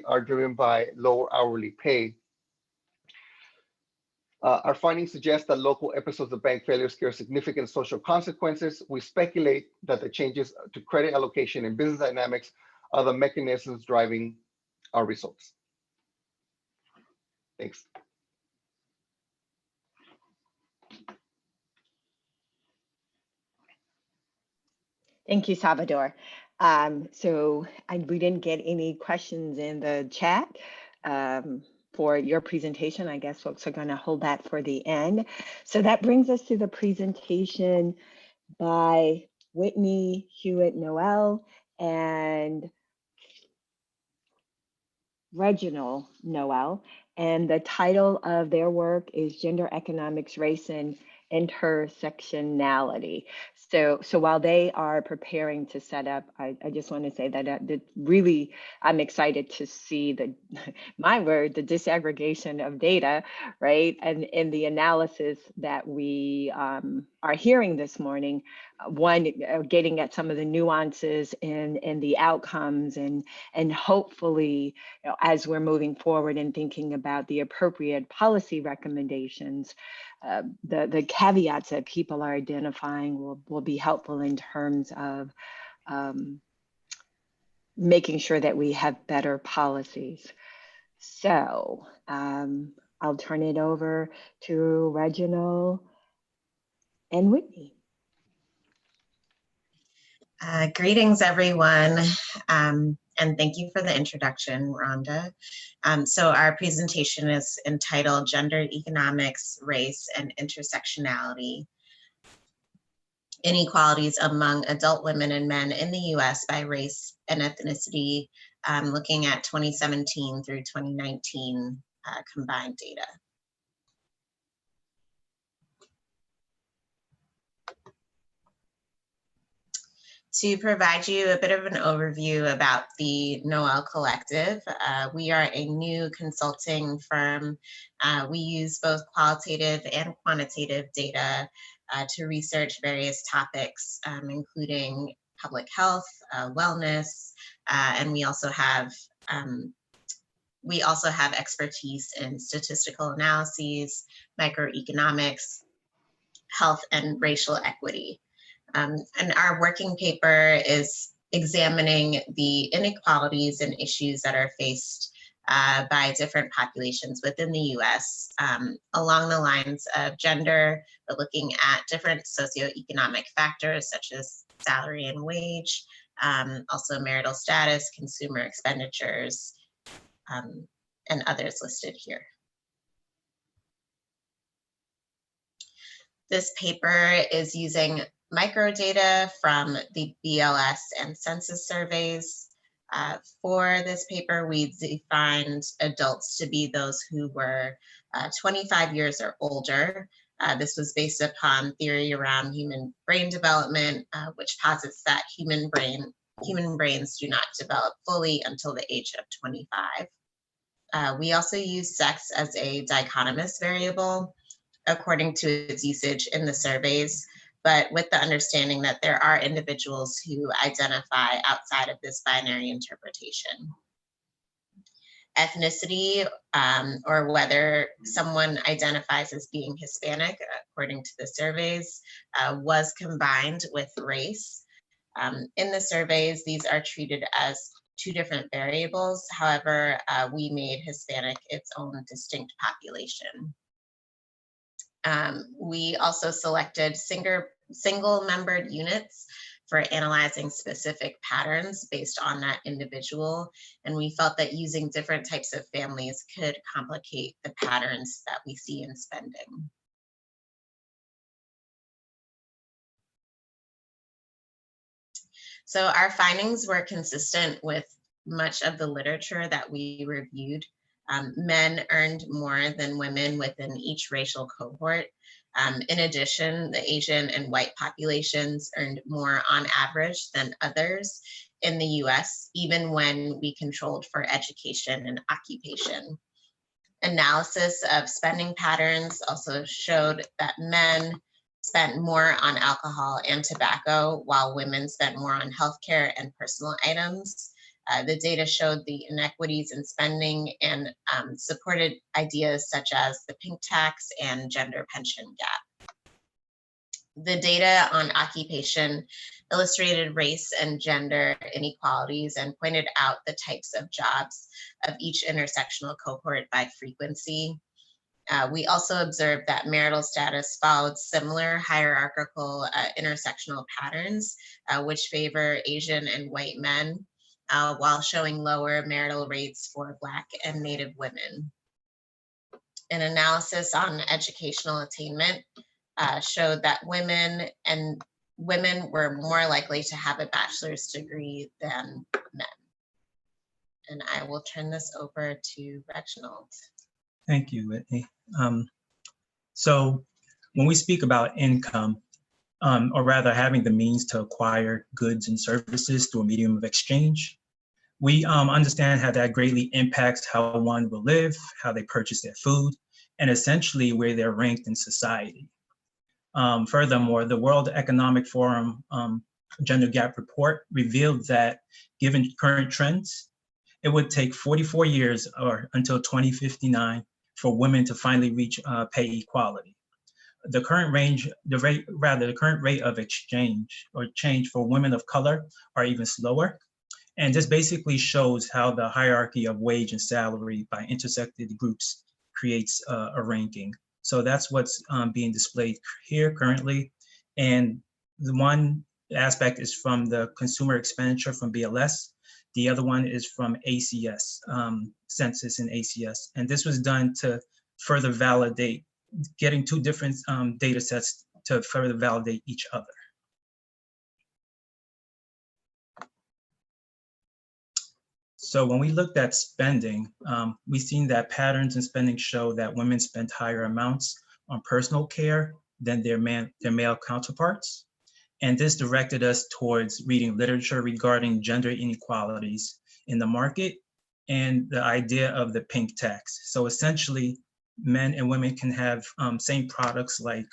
are driven by lower hourly pay. Our findings suggest that local episodes of bank failures carry significant social consequences. We speculate that the changes to credit allocation and business dynamics are the mechanisms driving our results. Thanks. Thank you, Salvador. We didn't get any questions in the chat for your presentation. I guess folks are going to hold that for the end. So that brings us to the presentation by Whitney, Hewlett, Noël, and Reginald Noël. And the title of their work is Gender Economics, Race, and Intersectionality. So while they are preparing to set up, I just want to say that really, I'm excited to see the disaggregation of data, right? And in the analysis that we are hearing this morning, one, getting at some of the nuances in the outcomes, and hopefully, as we're moving forward and thinking about the appropriate policy recommendations, the caveats that people are identifying will be helpful in terms of making sure that we have better policies. So I'll turn it over to Reginald and Whitney. Greetings, everyone, and thank you for the introduction, Rhonda. So our presentation is entitled Gender Economics, Race, and Intersectionality, Inequalities Among Adult Women and Men in the U.S. by Race and Ethnicity, looking at 2017 through 2019 combined data. To provide you a bit of an overview about the Noël Collective, we are a new consulting firm. We use both qualitative and quantitative data to research various topics, including public health, wellness, and we also have expertise in statistical analyses, microeconomics, health, and racial equity. And our working paper is examining the inequalities and issues that are faced by different populations within the US along the lines of gender, but looking at different socioeconomic factors such as salary and wage, also marital status, consumer expenditures, and others listed here. This paper is using microdata from the BLS and census surveys. For this paper, we defined adults to be those who were 25 years or older. This was based upon theory around human brain development, which posits that human brains do not develop fully until the age of 25. We also use sex as a dichotomous variable according to its usage in the surveys, but with the understanding that there are individuals who identify outside of this binary interpretation. Ethnicity, or whether someone identifies as being Hispanic, according to the surveys, was combined with race. In the surveys, these are treated as two different variables. However, we made Hispanic its own distinct population. We also selected single-membered units for analyzing specific patterns based on that individual, and we felt that using different types of families could complicate the patterns that we see in spending. So our findings were consistent with much of the literature that we reviewed. Men earned more than women within each racial cohort. In addition, the Asian and white populations earned more on average than others in the US, even when we controlled for education and occupation. Analysis of spending patterns also showed that men spent more on alcohol and tobacco, while women spent more on healthcare and personal items. The data showed the inequities in spending and supported ideas such as the pink tax and gender pension gap. The data on occupation illustrated race and gender inequalities and pointed out the types of jobs of each intersectional cohort by frequency. We also observed that marital status followed similar hierarchical intersectional patterns, which favor Asian and white men, while showing lower marital rates for Black and Native women. An analysis on educational attainment showed that women were more likely to have a bachelor's degree than men. And I will turn this over to Reginald. Thank you, Whitney. So when we speak about income, or rather having the means to acquire goods and services through a medium of exchange, we understand how that greatly impacts how one will live, how they purchase their food, and essentially where they're ranked in society. Furthermore, the World Economic Forum Gender Gap Report revealed that given current trends, it would take 44 years or until 2059 for women to finally reach pay equality. The current rate of exchange or change for women of color are even slower. And this basically shows how the hierarchy of wage and salary by intersected groups creates a ranking. So that's what's being displayed here currently. And the one aspect is from the consumer expenditure from BLS. The other one is from ACS, census and ACS. And this was done to further validate, getting two different data sets to further validate each other. So when we looked at spending, we've seen that patterns in spending show that women spent higher amounts on personal care than their male counterparts. And this directed us towards reading literature regarding gender inequalities in the market and the idea of the pink tax. So essentially, men and women can have same products like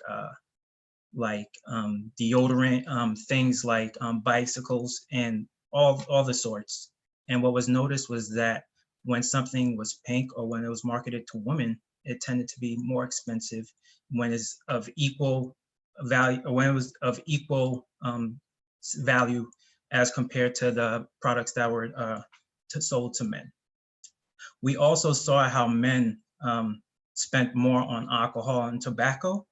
deodorant, things like bicycles, and all the sorts. And what was noticed was that when something was pink or when it was marketed to women, it tended to be more expensive when it's of equal value, or when it was of equal value as compared to the products that were sold to men. We also saw how men spent more on alcohol and tobacco.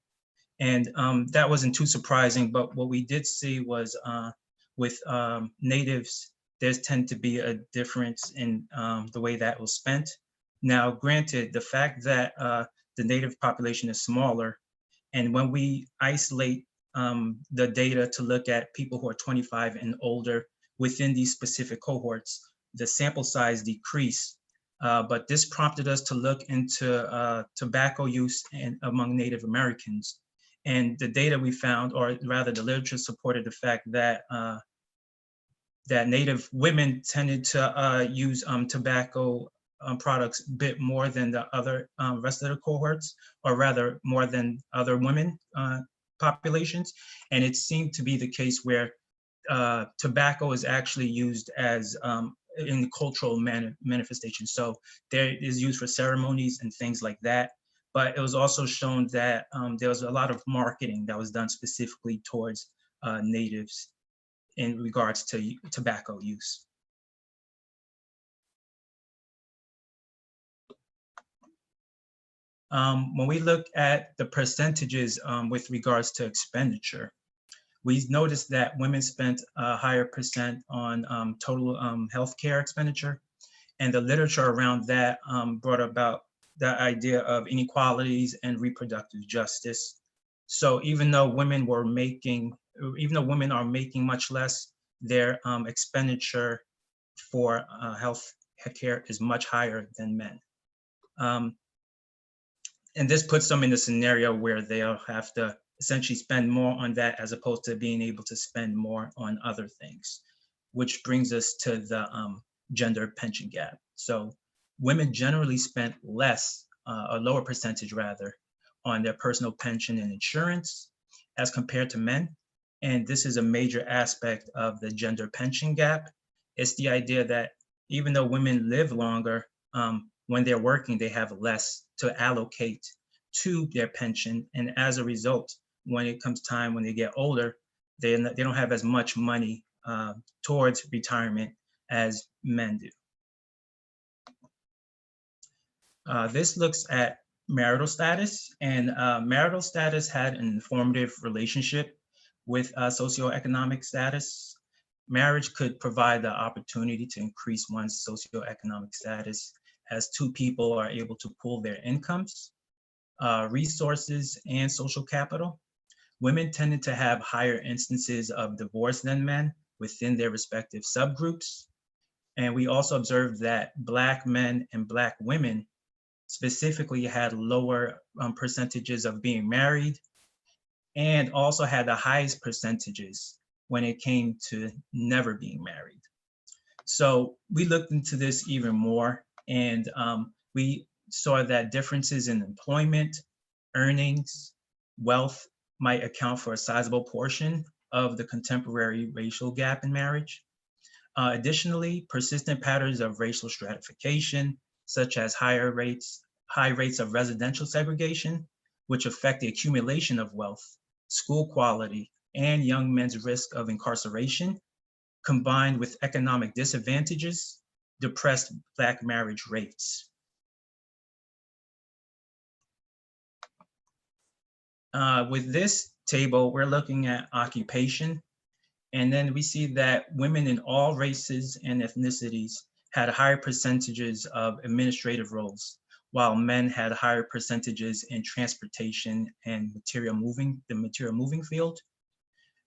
And that wasn't too surprising, but what we did see was with natives, there's tend to be a difference in the way that was spent. Now, granted, the fact that the native population is smaller, and when we isolate the data to look at people who are 25 and older within these specific cohorts, the sample size decreased. But this prompted us to look into tobacco use among Native Americans. And the data we found, or rather the literature, supported the fact that that Native women tended to use tobacco products a bit more than the other rest of the cohorts, or rather more than other women populations. And it seemed to be the case where tobacco is actually used as in cultural manifestation. So there is used for ceremonies and things like that. But it was also shown that there was a lot of marketing that was done specifically towards natives in regards to tobacco use. When we look at the percentages with regards to expenditure, we noticed that women spent a higher percent on total healthcare expenditure, and the literature around that brought about the idea of inequalities and reproductive justice. So even though women are making much less, their expenditure for health care is much higher than men. And this puts them in a scenario where they'll have to essentially spend more on that as opposed to being able to spend more on other things, which brings us to the gender pension gap. So women generally spent less, a lower percentage rather, on their personal pension and insurance as compared to men. And this is a major aspect of the gender pension gap. It's the idea that even though women live longer, when they're working, they have less to allocate to their pension. And as a result, when it comes time when they get older, they don't have as much money towards retirement as men do. This looks at marital status, and marital status had an informative relationship with socioeconomic status. Marriage could provide the opportunity to increase one's socioeconomic status as two people are able to pool their incomes, resources, and social capital. Women tended to have higher instances of divorce than men within their respective subgroups. And we also observed that Black men and Black women specifically had lower percentages of being married, and also had the highest percentages when it came to never being married. So we looked into this even more, and we saw that differences in employment, earnings, wealth might account for a sizable portion of the contemporary racial gap in marriage. Additionally, persistent patterns of racial stratification, such as high rates of residential segregation, which affect the accumulation of wealth, school quality, and young men's risk of incarceration, combined with economic disadvantages, depressed Black marriage rates. With this table, we're looking at occupation, and then we see that women in all races and ethnicities had higher percentages of administrative roles, while men had higher percentages in transportation and the material moving field.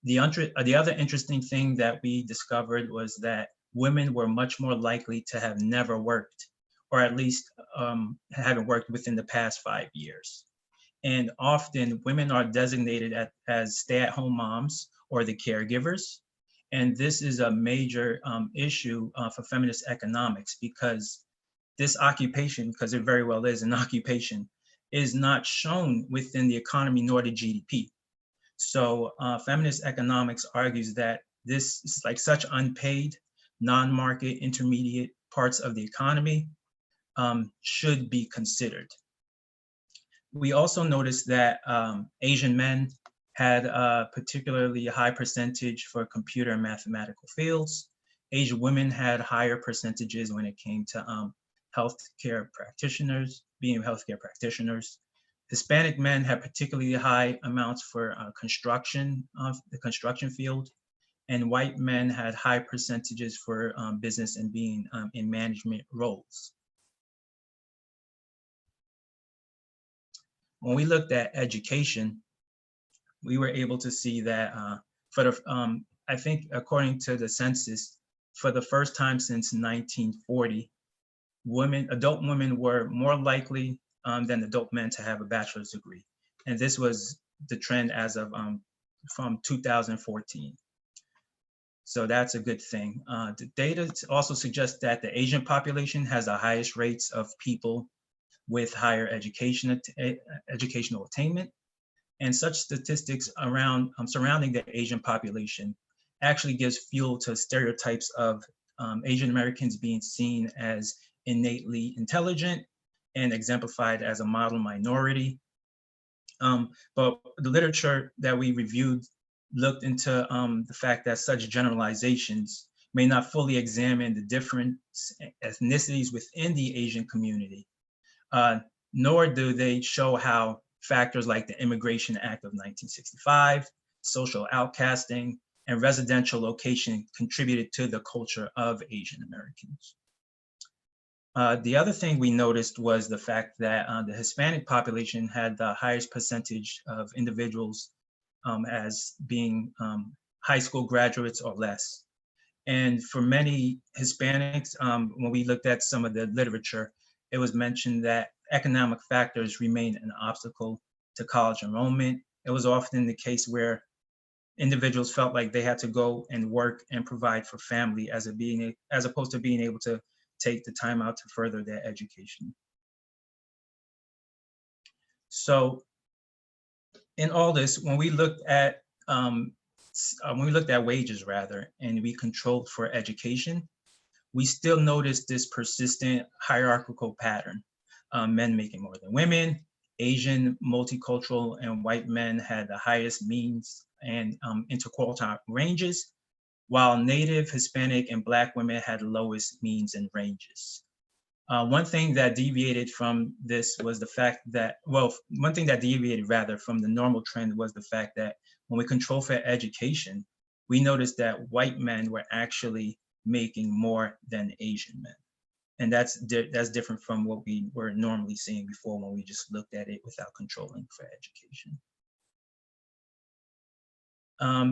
The other interesting thing that we discovered was that women were much more likely to have never worked, or at least haven't worked within the past 5 years. And often women are designated as stay-at-home moms or the caregivers. And this is a major issue for feminist economics, because this occupation, because it very well is an occupation, is not shown within the economy nor the GDP. So feminist economics argues that this is like such unpaid, non-market, intermediate parts of the economy should be considered. We also noticed that Asian men had a particularly high percentage for computer and mathematical fields. Asian women had higher percentages when it came to healthcare practitioners, being healthcare practitioners. Hispanic men had particularly high amounts for the construction field, and white men had high percentages for business and being in management roles. When we looked at education, we were able to see that I think according to the census, for the first time since 1940, adult women were more likely than adult men to have a bachelor's degree. And this was the trend as of from 2014. So that's a good thing. The data also suggests that the Asian population has the highest rates of people with higher educational attainment. And such statistics surrounding the Asian population actually gives fuel to stereotypes of Asian Americans being seen as innately intelligent and exemplified as a model minority. But the literature that we reviewed looked into the fact that such generalizations may not fully examine the different ethnicities within the Asian community, nor do they show how factors like the Immigration Act of 1965, social outcasting, and residential location contributed to the culture of Asian Americans. The other thing we noticed was the fact that the Hispanic population had the highest percentage of individuals as being high school graduates or less. And for many Hispanics, when we looked at some of the literature, it was mentioned that economic factors remain an obstacle to college enrollment. It was often the case where individuals felt like they had to go and work and provide for family as opposed to being able to take the time out to further their education. So in all this, when we looked at wages rather, and we controlled for education, we still noticed this persistent hierarchical pattern. Men making more than women, Asian, multicultural, and white men had the highest means and interquartile ranges, while Native, Hispanic, and Black women had the lowest means and ranges. One thing that deviated from this was the fact that, one thing that deviated rather from the normal trend was the fact that when we control for education, we noticed that white men were actually making more than Asian men. And that's different from what we were normally seeing before when we just looked at it without controlling for education.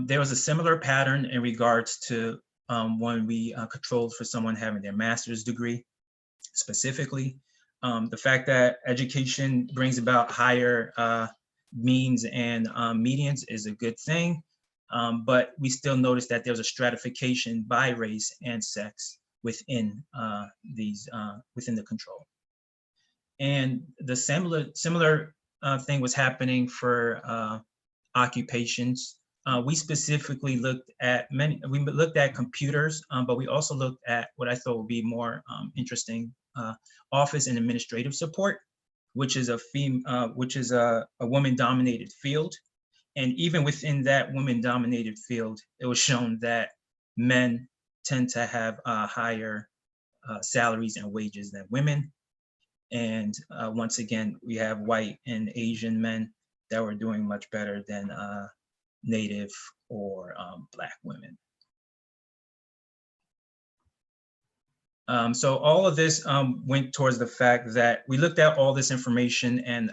There was a similar pattern in regards to when we controlled for someone having their master's degree. Specifically, the fact that education brings about higher means and medians is a good thing, but we still notice that there's a stratification by race and sex within within the control. And the similar thing was happening for occupations. We specifically looked at computers, but we also looked at what I thought would be more interesting, office and administrative support, which is a woman-dominated field. And even within that woman-dominated field, it was shown that men tend to have higher salaries and wages than women. And once again, we have white and Asian men that were doing much better than Native or Black women. So all of this went towards the fact that we looked at all this information and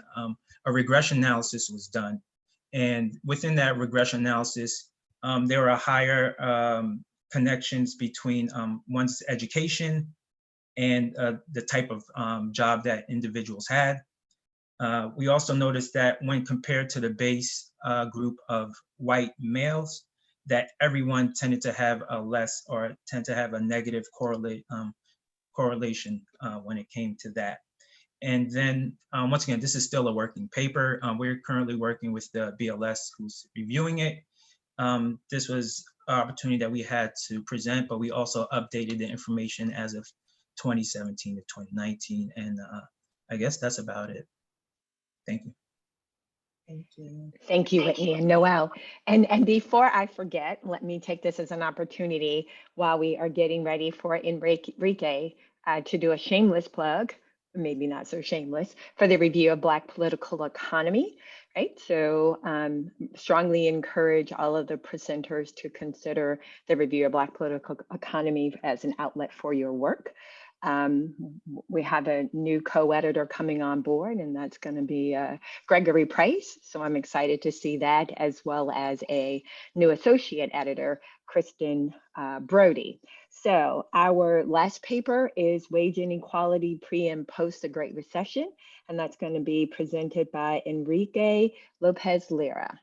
a regression analysis was done. And within that regression analysis, there were higher connections between one's education and the type of job that individuals had. We also noticed that when compared to the base group of white males, that everyone tended to have a less or tend to have a negative correlation when it came to that. And then once again, this is still a working paper. We're currently working with the BLS who's reviewing it. This was an opportunity that we had to present, but we also updated the information as of 2017 to 2019. And I guess that's about it. Thank you. Thank you. Thank you, Whitney and Noël. And before I forget, let me take this as an opportunity while we are getting ready for Enrique to do a shameless plug, maybe not so shameless, for the review of Black political economy, right? So strongly encourage all of the presenters to consider the review of Black political economy as an outlet for your work. We have a new co-editor coming on board, and that's going to be Gregory Price. So I'm excited to see that, as well as a new associate editor, Kristen Brody. So our last paper is Wage Inequality Pre and Post the Great Recession, and that's going to be presented by Enrique Lopezlira.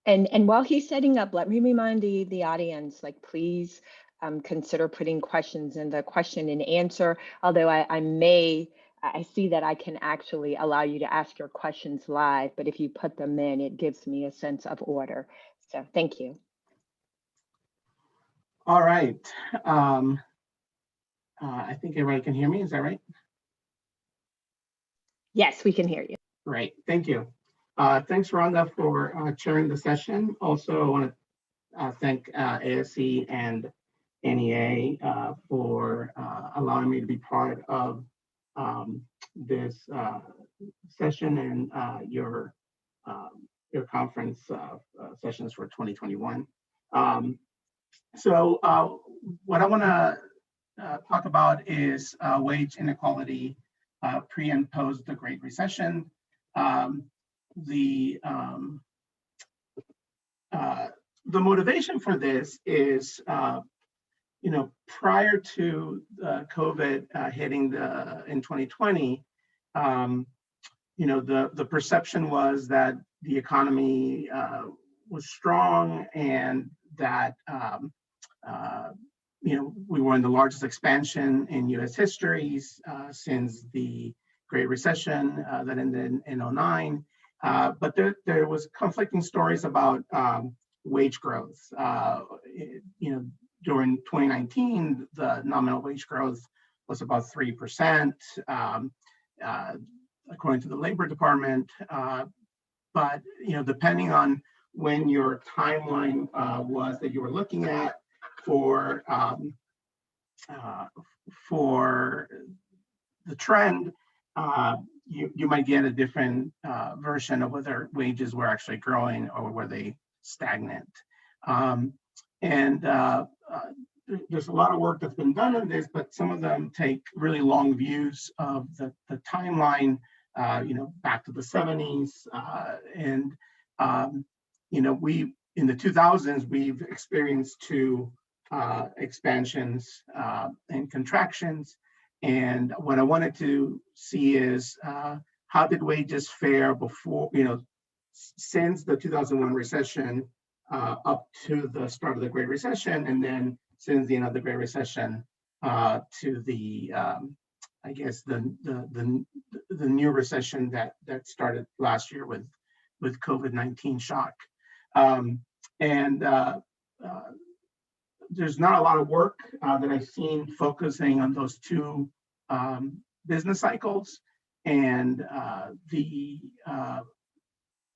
And while he's setting up, let me remind the audience, like, please consider putting questions in the question and answer, although I see that I can actually allow you to ask your questions live, but if you put them in, it gives me a sense of order. So thank you. All right. I think everybody can hear me, is that right? Yes, we can hear you. Great, thank you. Thanks, Rhonda, for chairing the session. Also, I want to thank ASSA and NEA for allowing me to be part of this session and your conference sessions for 2021. So what I want to talk about is wage inequality pre and post the Great Recession. The motivation for this is prior to COVID hitting in 2020, the perception was that the economy was strong and that we were in the largest expansion in U.S. history since the Great Recession that ended in 2009. But there was conflicting stories about wage growth. During 2019, the nominal wage growth was about 3%, according to the Labor Department. But depending on when your timeline was that you were looking at for the trend, you might get a different version of whether wages were actually growing or were they stagnant. There's a lot of work that's been done on this, but some of them take really long views of the timeline, back to the 70s. We, in the 2000s, we've experienced two expansions and contractions. And what I wanted to see is how did wages fare before, since the 2001 recession up to the start of the Great Recession, and then since the end of the Great Recession to the, I guess the new recession that started last year with COVID-19 shock. There's not a lot of work that I've seen focusing on those two business cycles. And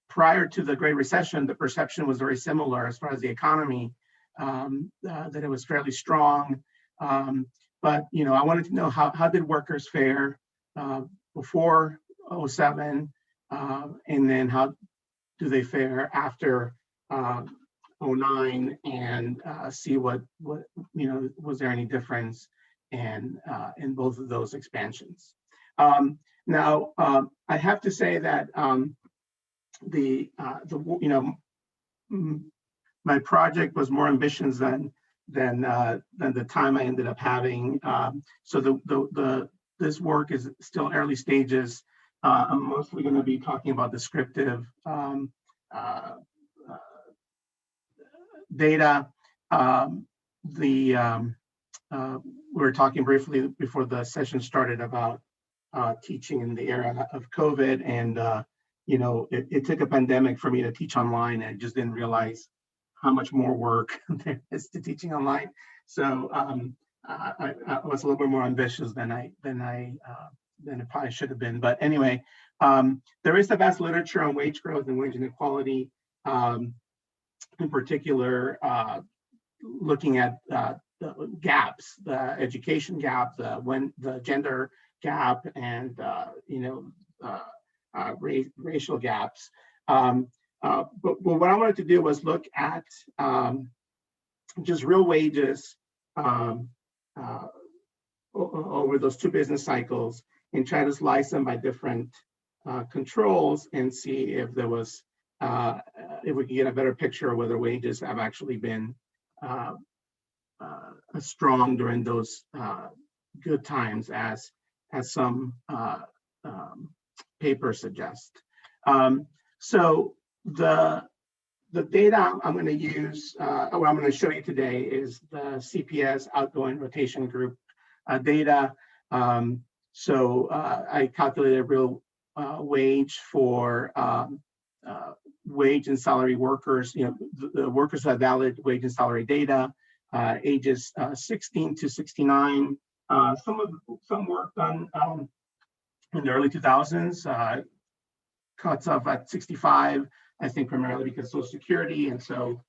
prior to the Great Recession, the perception was very similar as far as the economy, that it was fairly strong. But I wanted to know how did workers fare before 2007 and then how do they fare after 09, and see what was there any difference in both of those expansions. Now I have to say that my project was more ambitious than the time I ended up having. So this work is still early stages. I'm mostly going to be talking about descriptive data. We were talking briefly before the session started about teaching in the era of COVID, and it took a pandemic for me to teach online, and I just didn't realize how much more work there is to teaching online. So I was a little bit more ambitious than it probably should have been. But anyway, there is the vast literature on wage growth and wage inequality, in particular, looking at the gaps, the education gap, the gender gap, and racial gaps. But what I wanted to do was look at just real wages over those two business cycles, and try to slice them by different controls and see if there was, if we could get a better picture of whether wages have actually been strong during those good times, as some papers suggest. So the data I'm going to use, what I'm going to show you today, is the CPS outgoing rotation group data. So I calculated real wage for wage and salary workers, the workers who have valid wage and salary data, ages 16 to 69. Some work done in the early 2000s, cuts off at 65, I think primarily because Social Security. And so,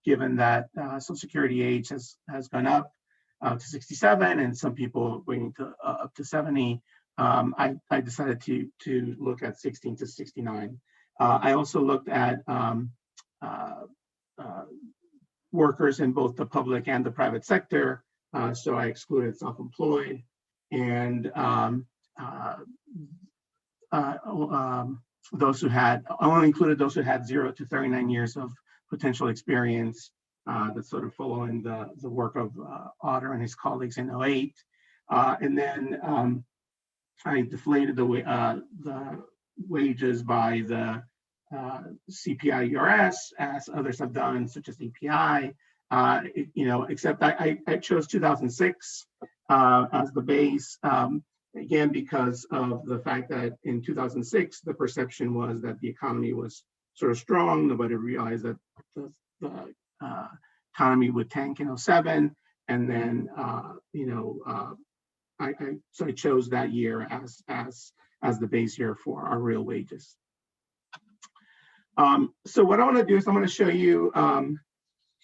given that Social Security age has gone up to 67, and some people waiting to up to 70, I decided to look at 16 to 69. I also looked at workers in both the public and the private sector. So I excluded self-employed, and those who had, I only included those who had 0 to 39 years of potential experience, that's sort of following the work of Otter and his colleagues in 08. And then I deflated the wages by the CPI URS, as others have done, such as API. Except I chose 2006 as the base, again, because of the fact that in 2006, the perception was that the economy was sort of strong. Nobody realized that the economy would tank in 07. And then, so I chose that year as the base year for our real wages. So what I want to do is I'm going to show you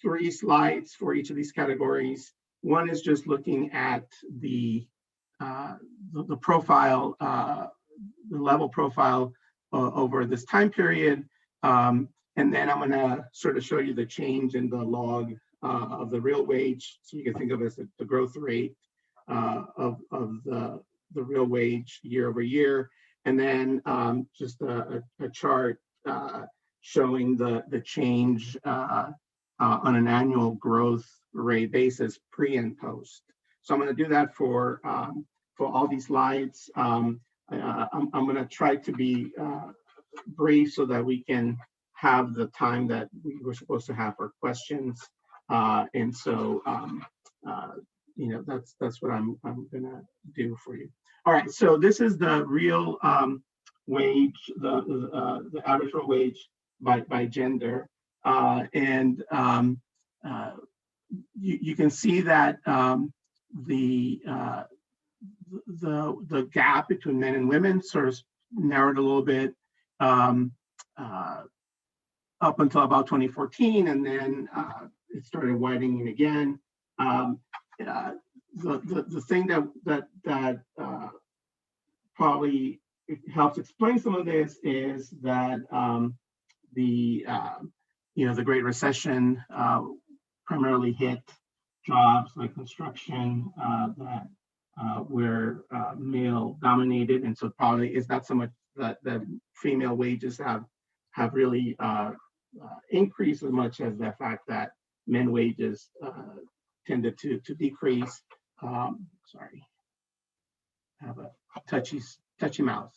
3 slides for each of these categories. One is just looking at the profile, the level profile over this time period. And then I'm going to sort of show you the change in the log of the real wage. So you can think of it as the growth rate of the real wage year over year. And then just a chart showing the change on an annual growth rate basis, pre and post. So I'm going to do that for all these slides. I'm going to try to be brief so that we can have the time that we were supposed to have for questions. And so, that's what I'm going to do for you. All right, so this is the real wage, the average real wage by gender, and you can see that the gap between men and women sort of narrowed a little bit up until about 2014, and then it started widening again. The thing that probably it helps explain some of this is that the the Great Recession primarily hit jobs like construction that were male dominated, and so probably it's not so much that the female wages have really increased as much as the fact that men wages tended to decrease. Sorry, I have a touchy mouse.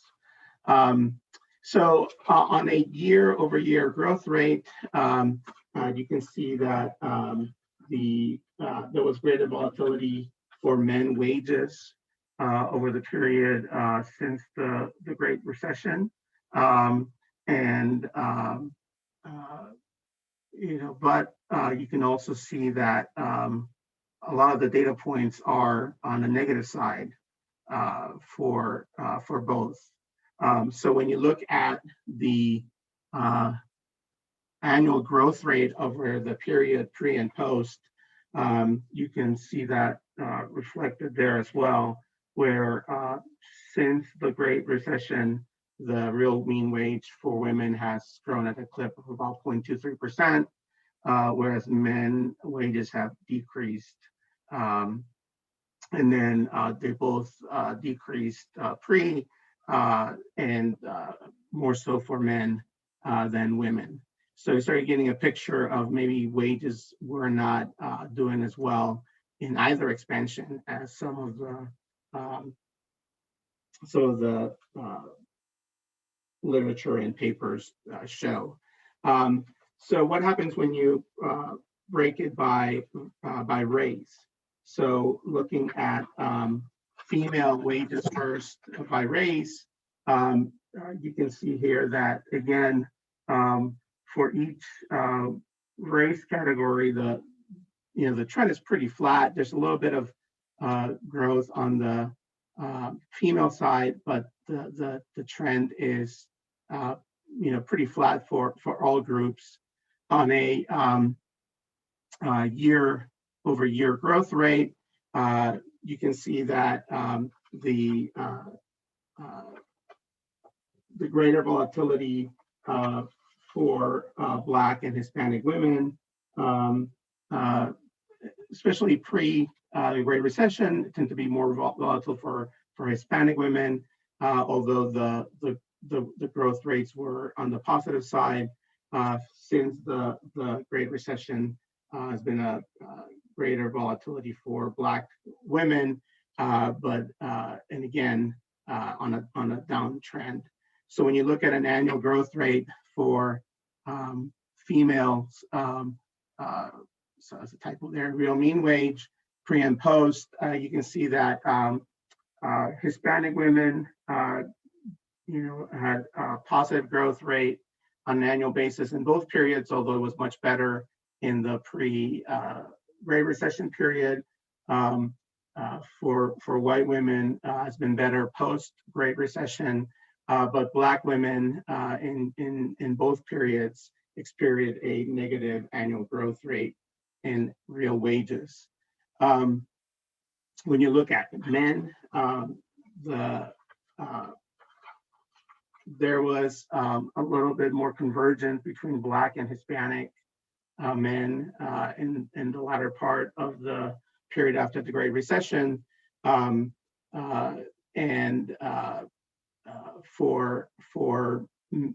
So on a year-over-year growth rate, you can see that there was greater volatility for men wages over the period since the Great Recession, but you can also see that a lot of the data points are on the negative side for both. So when you look at the annual growth rate over the period pre and post, you can see that reflected there as well, where since the Great Recession, the real mean wage for women has grown at a clip of about 0.23%, whereas men wages have decreased. And then they both decreased pre and more so for men than women. So you started getting a picture of maybe wages were not doing as well in either expansion as some of the literature and papers show. So what happens when you break it by race? So looking at female wages first by race, you can see here that again, for each race category, the trend is pretty flat. There's a little bit of growth on the female side, but the trend is pretty flat for all groups. On a year-over-year growth rate, you can see that the greater volatility for Black and Hispanic women, especially pre the Great Recession, tend to be more volatile for Hispanic women, although the growth rates were on the positive side. Since the Great Recession, has been a greater volatility for Black women, but and again on a downtrend. So when you look at an annual growth rate for females, so as a typo there, real mean wage pre and post, you can see that Hispanic women, had a positive growth rate on an annual basis in both periods, although it was much better in the pre-Great Recession period. For white women, has been better post-Great Recession, but Black women in both periods experienced a negative annual growth rate in real wages. When you look at men, there was a little bit more convergence between Black and Hispanic men in the latter part of the period after the Great Recession, and for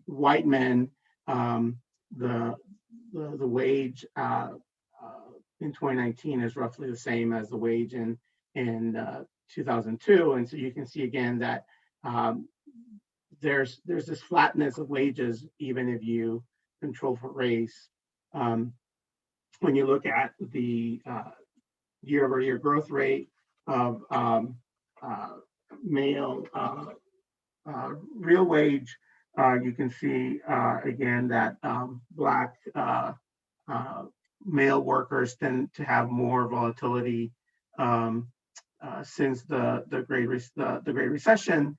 white men, the wage in 2019 is roughly the same as the wage in 2002, and so you can see again that there's this flatness of wages even if you control for race. When you look at the year-over-year growth rate of male real wage, you can see again that Black male workers tend to have more volatility since the Great Recession.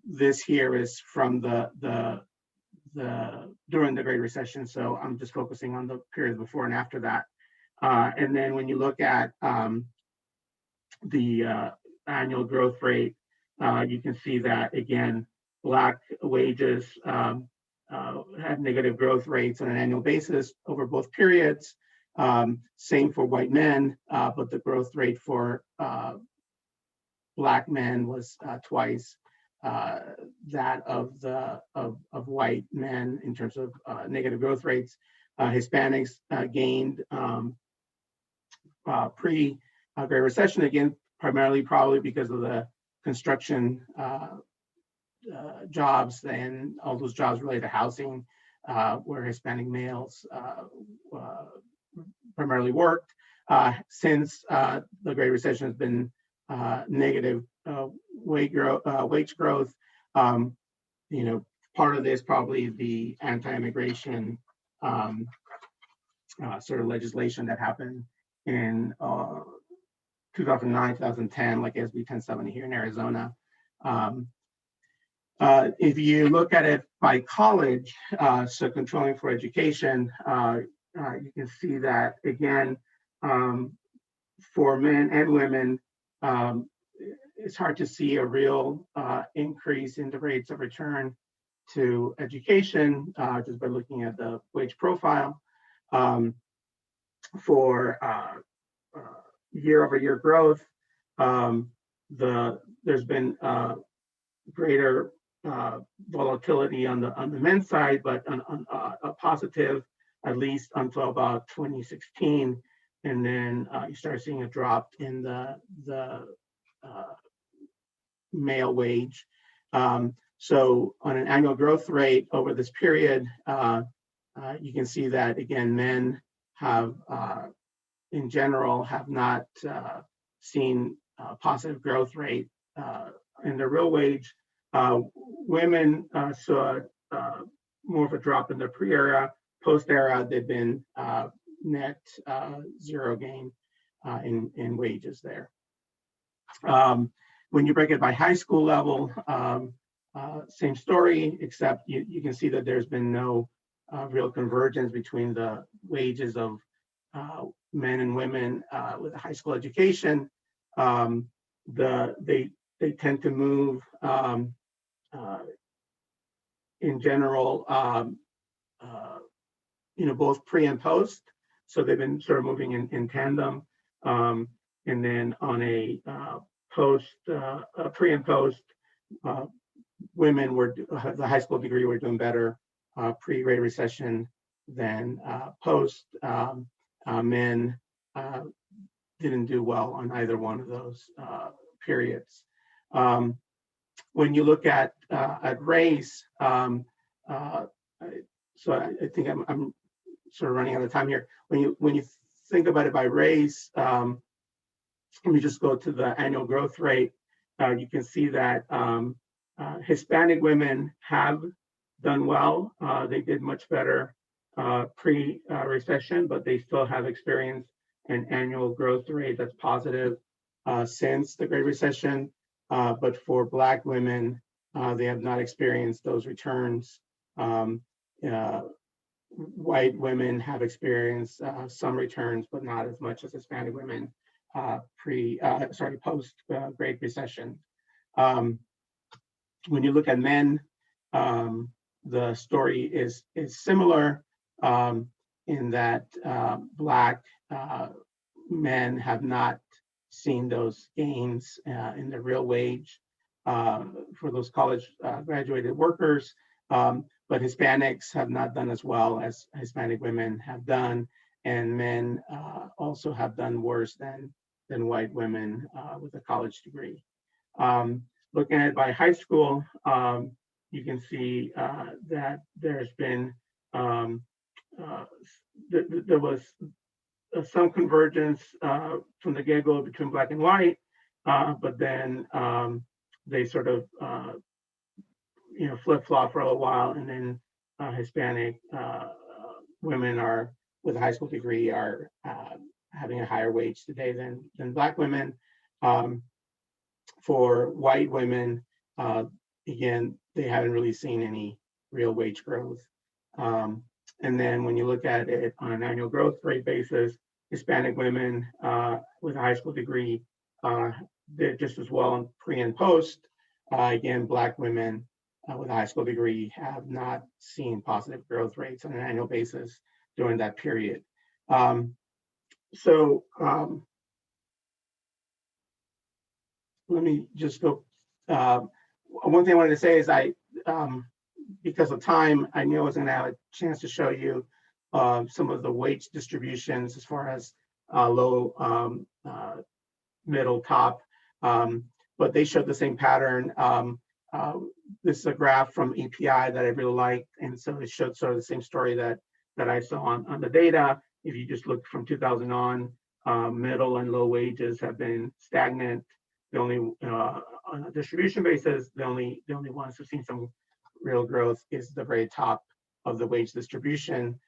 This here is from during the Great Recession, so I'm just focusing on the period before and after that. And then when you look at the annual growth rate you can see that again, Black wages had negative growth rates on an annual basis over both periods. Same for white men, but the growth rate for Black men was twice that of white men in terms of negative growth rates. Hispanics gained pre-Great Recession, again, primarily probably because of the construction jobs and all those jobs related to housing, where Hispanic males primarily worked. Since the Great Recession has been negative wage growth, part of this probably the anti-immigration sort of legislation that happened in 2009, 2010, like SB 1070 here in Arizona. If you look at it by college, so controlling for education, you can see that again, for men and women, it's hard to see a real increase in the rates of return to education just by looking at the wage profile. For year-over-year growth, there's been greater volatility on the men's side, but on a positive, at least until about 2016, and then you start seeing a drop in the male wage. So on an annual growth rate over this period, you can see that again, men have, in general, have not seen a positive growth rate in the real wage. Women saw more of a drop in the pre-era. Post-era, they've been net zero gain in wages there. When you break it by high school level, same story, except you can see that there's been no real convergence between the wages of men and women with a high school education. They tend to move in general, both pre and post. So they've been sort of moving in tandem. And then on a pre and post, women were, the high school degree were doing better pre-Great Recession than post. Men didn't do well on either one of those periods. When you look at race, so I think I'm sort of running out of time here. When you think about it by race, let me just go to the annual growth rate. You can see that Hispanic women have done well. They did much better pre-recession, but they still have experienced an annual growth rate that's positive since the Great Recession. But for Black women, they have not experienced those returns. White women have experienced some returns, but not as much as Hispanic women post Great Recession. When you look at men, the story is similar in that Black men have not seen those gains in the real wage for those college graduated workers, but Hispanics have not done as well as Hispanic women have done, and men also have done worse than white women with a college degree. Looking at it by high school, you can see that there's been, there was some convergence from the get-go between Black and white, but then they sort of flip-flop for a little while, and then Hispanic women are with a high school degree are having a higher wage today than Black women. For white women, again, they haven't really seen any real wage growth. And then when you look at it on an annual growth rate basis, Hispanic women with a high school degree did just as well in pre and post, Again, Black women with a high school degree have not seen positive growth rates on an annual basis during that period. Let me just go. One thing I wanted to say is because of time, I knew I was going to have a chance to show you some of the wage distributions as far as low, middle, top, but they showed the same pattern. This is a graph from EPI that I really liked, and so it showed sort of the same story that I saw on the data. If you just look from 2000 on, middle and low wages have been stagnant. The only on a distribution basis, the only ones who've seen some real growth is the very top of the wage distribution.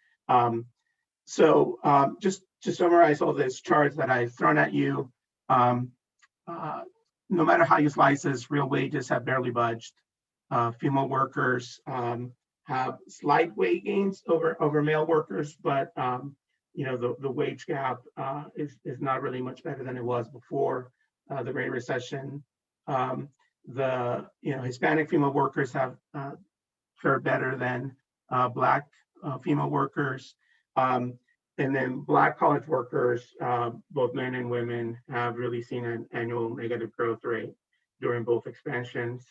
Just to summarize all these charts that I've thrown at you, no matter how you slice this, real wages have barely budged. Female workers have slight wage gains over male workers, but the wage gap is not really much better than it was before the Great Recession. Hispanic female workers have fared better than Black female workers. And then Black college workers, both men and women, have really seen an annual negative growth rate during both expansions.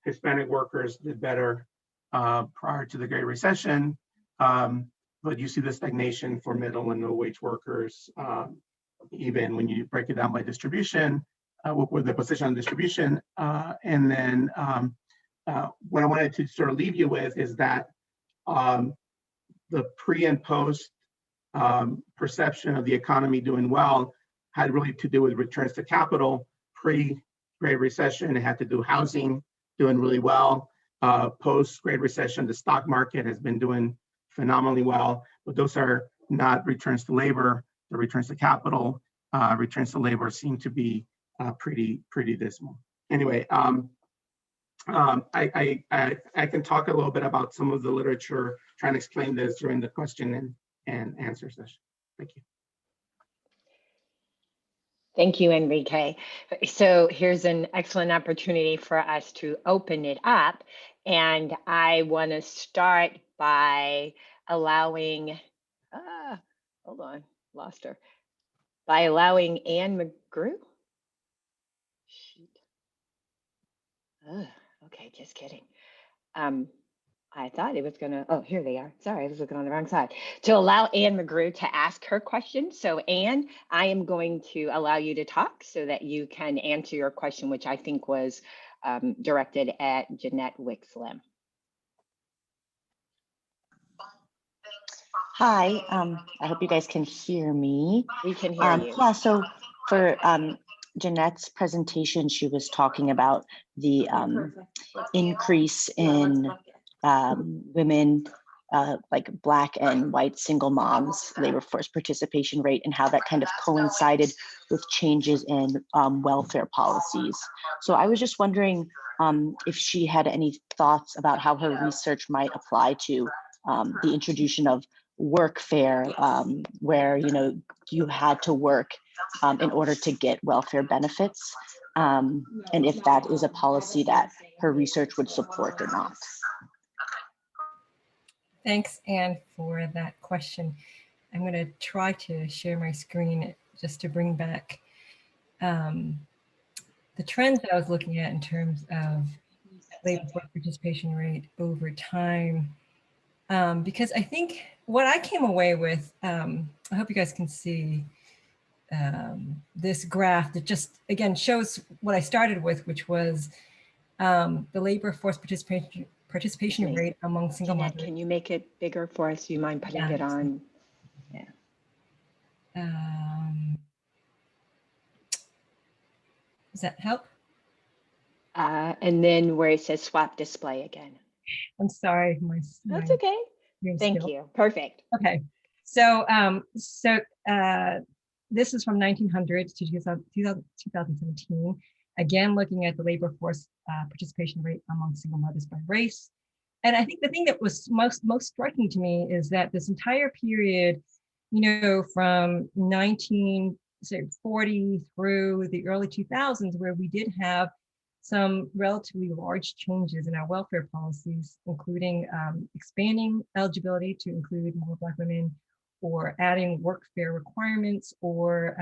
Hispanic workers did better prior to the Great Recession, but you see the stagnation for middle and low wage workers, even when you break it down by distribution, with the position on distribution. And then what I wanted to sort of leave you with is that the pre and post perception of the economy doing well had really to do with returns to capital. Pre-Great Recession, it had to do housing doing really well. Post-Great Recession, the stock market has been doing phenomenally well, but those are not returns to labor. The returns to capital, returns to labor seem to be pretty dismal. Anyway, I can talk a little bit about some of the literature, trying to explain this during the question and answer session. Thank you. Thank you, Enrique. So here's an excellent opportunity for us to open it up. And I want to start by allowing, hold on, lost her. By allowing Anne McGrew. Shoot. Okay, just kidding. I thought it was gonna, oh, here they are. Sorry, I was looking on the wrong side. To allow Anne McGrew to ask her question. So Anne, I am going to allow you to talk so that you can answer your question, which I think was directed at Jeannette Wicks-Lim. Hi, I hope you guys can hear me. We can hear you. Yeah, so for Jeanette's presentation, she was talking about the increase in women, like Black and white single moms, labor force participation rate, and how that kind of coincided with changes in welfare policies. So I was just wondering if she had any thoughts about how her research might apply to the introduction of workfare, where you had to work in order to get welfare benefits, and if that is a policy that her research would support or not. Thanks, Anne, for that question. I'm going to try to share my screen just to bring back the trends that I was looking at in terms of labor force participation rate over time. Because I think what I came away with, I hope you guys can see this graph that just, again, shows what I started with, which was the labor force participation rate among single Jeannette, mothers. can you make it bigger for us? Do you mind putting it on? Yeah. Does that help? And then where it says swap display again. I'm sorry. That's okay. Thank you. Perfect. Okay. So, this is from 1900 to 2017. Again, looking at the labor force participation rate among single mothers by race. And I think the thing that was most striking to me is that this entire period, from 1940 through the early 2000s, where we did have some relatively large changes in our welfare policies, including expanding eligibility to include more Black women, or adding workfare requirements, or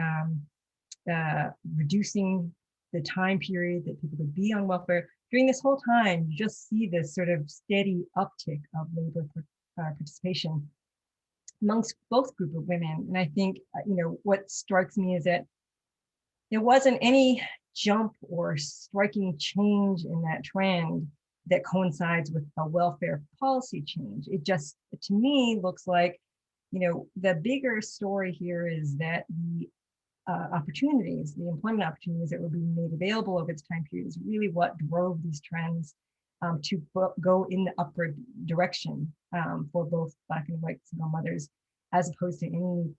reducing the time period that people would be on welfare. During this whole time, you just see this sort of steady uptick of labor participation amongst both group of women. And I think, what strikes me is that there wasn't any jump or striking change in that trend that coincides with a welfare policy change. It just, to me, looks like, the bigger story here is that the opportunities, the employment opportunities that were being made available over this time period is really what drove these trends to go in the upward direction for both Black and white single mothers, as opposed to any,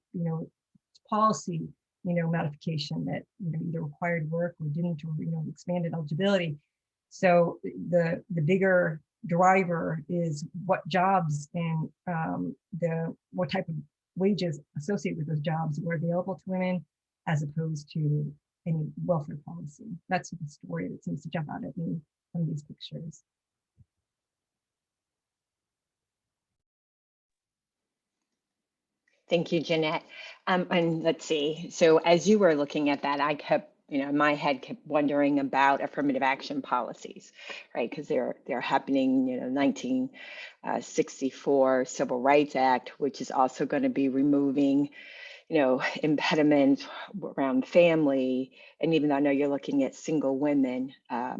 policy, modification that either required work or didn't, or expanded eligibility. So the bigger driver is what jobs and what type of wages associated with those jobs were available to women, as opposed to any welfare policy. That's the story that seems to jump out at me from these pictures. Thank you, Jeannette. And let's see. So as you were looking at that, I kept, my head kept wondering about affirmative action policies, right? Because they're happening, 1964 Civil Rights Act, which is also going to be removing, impediments around family. And even though I know you're looking at single women,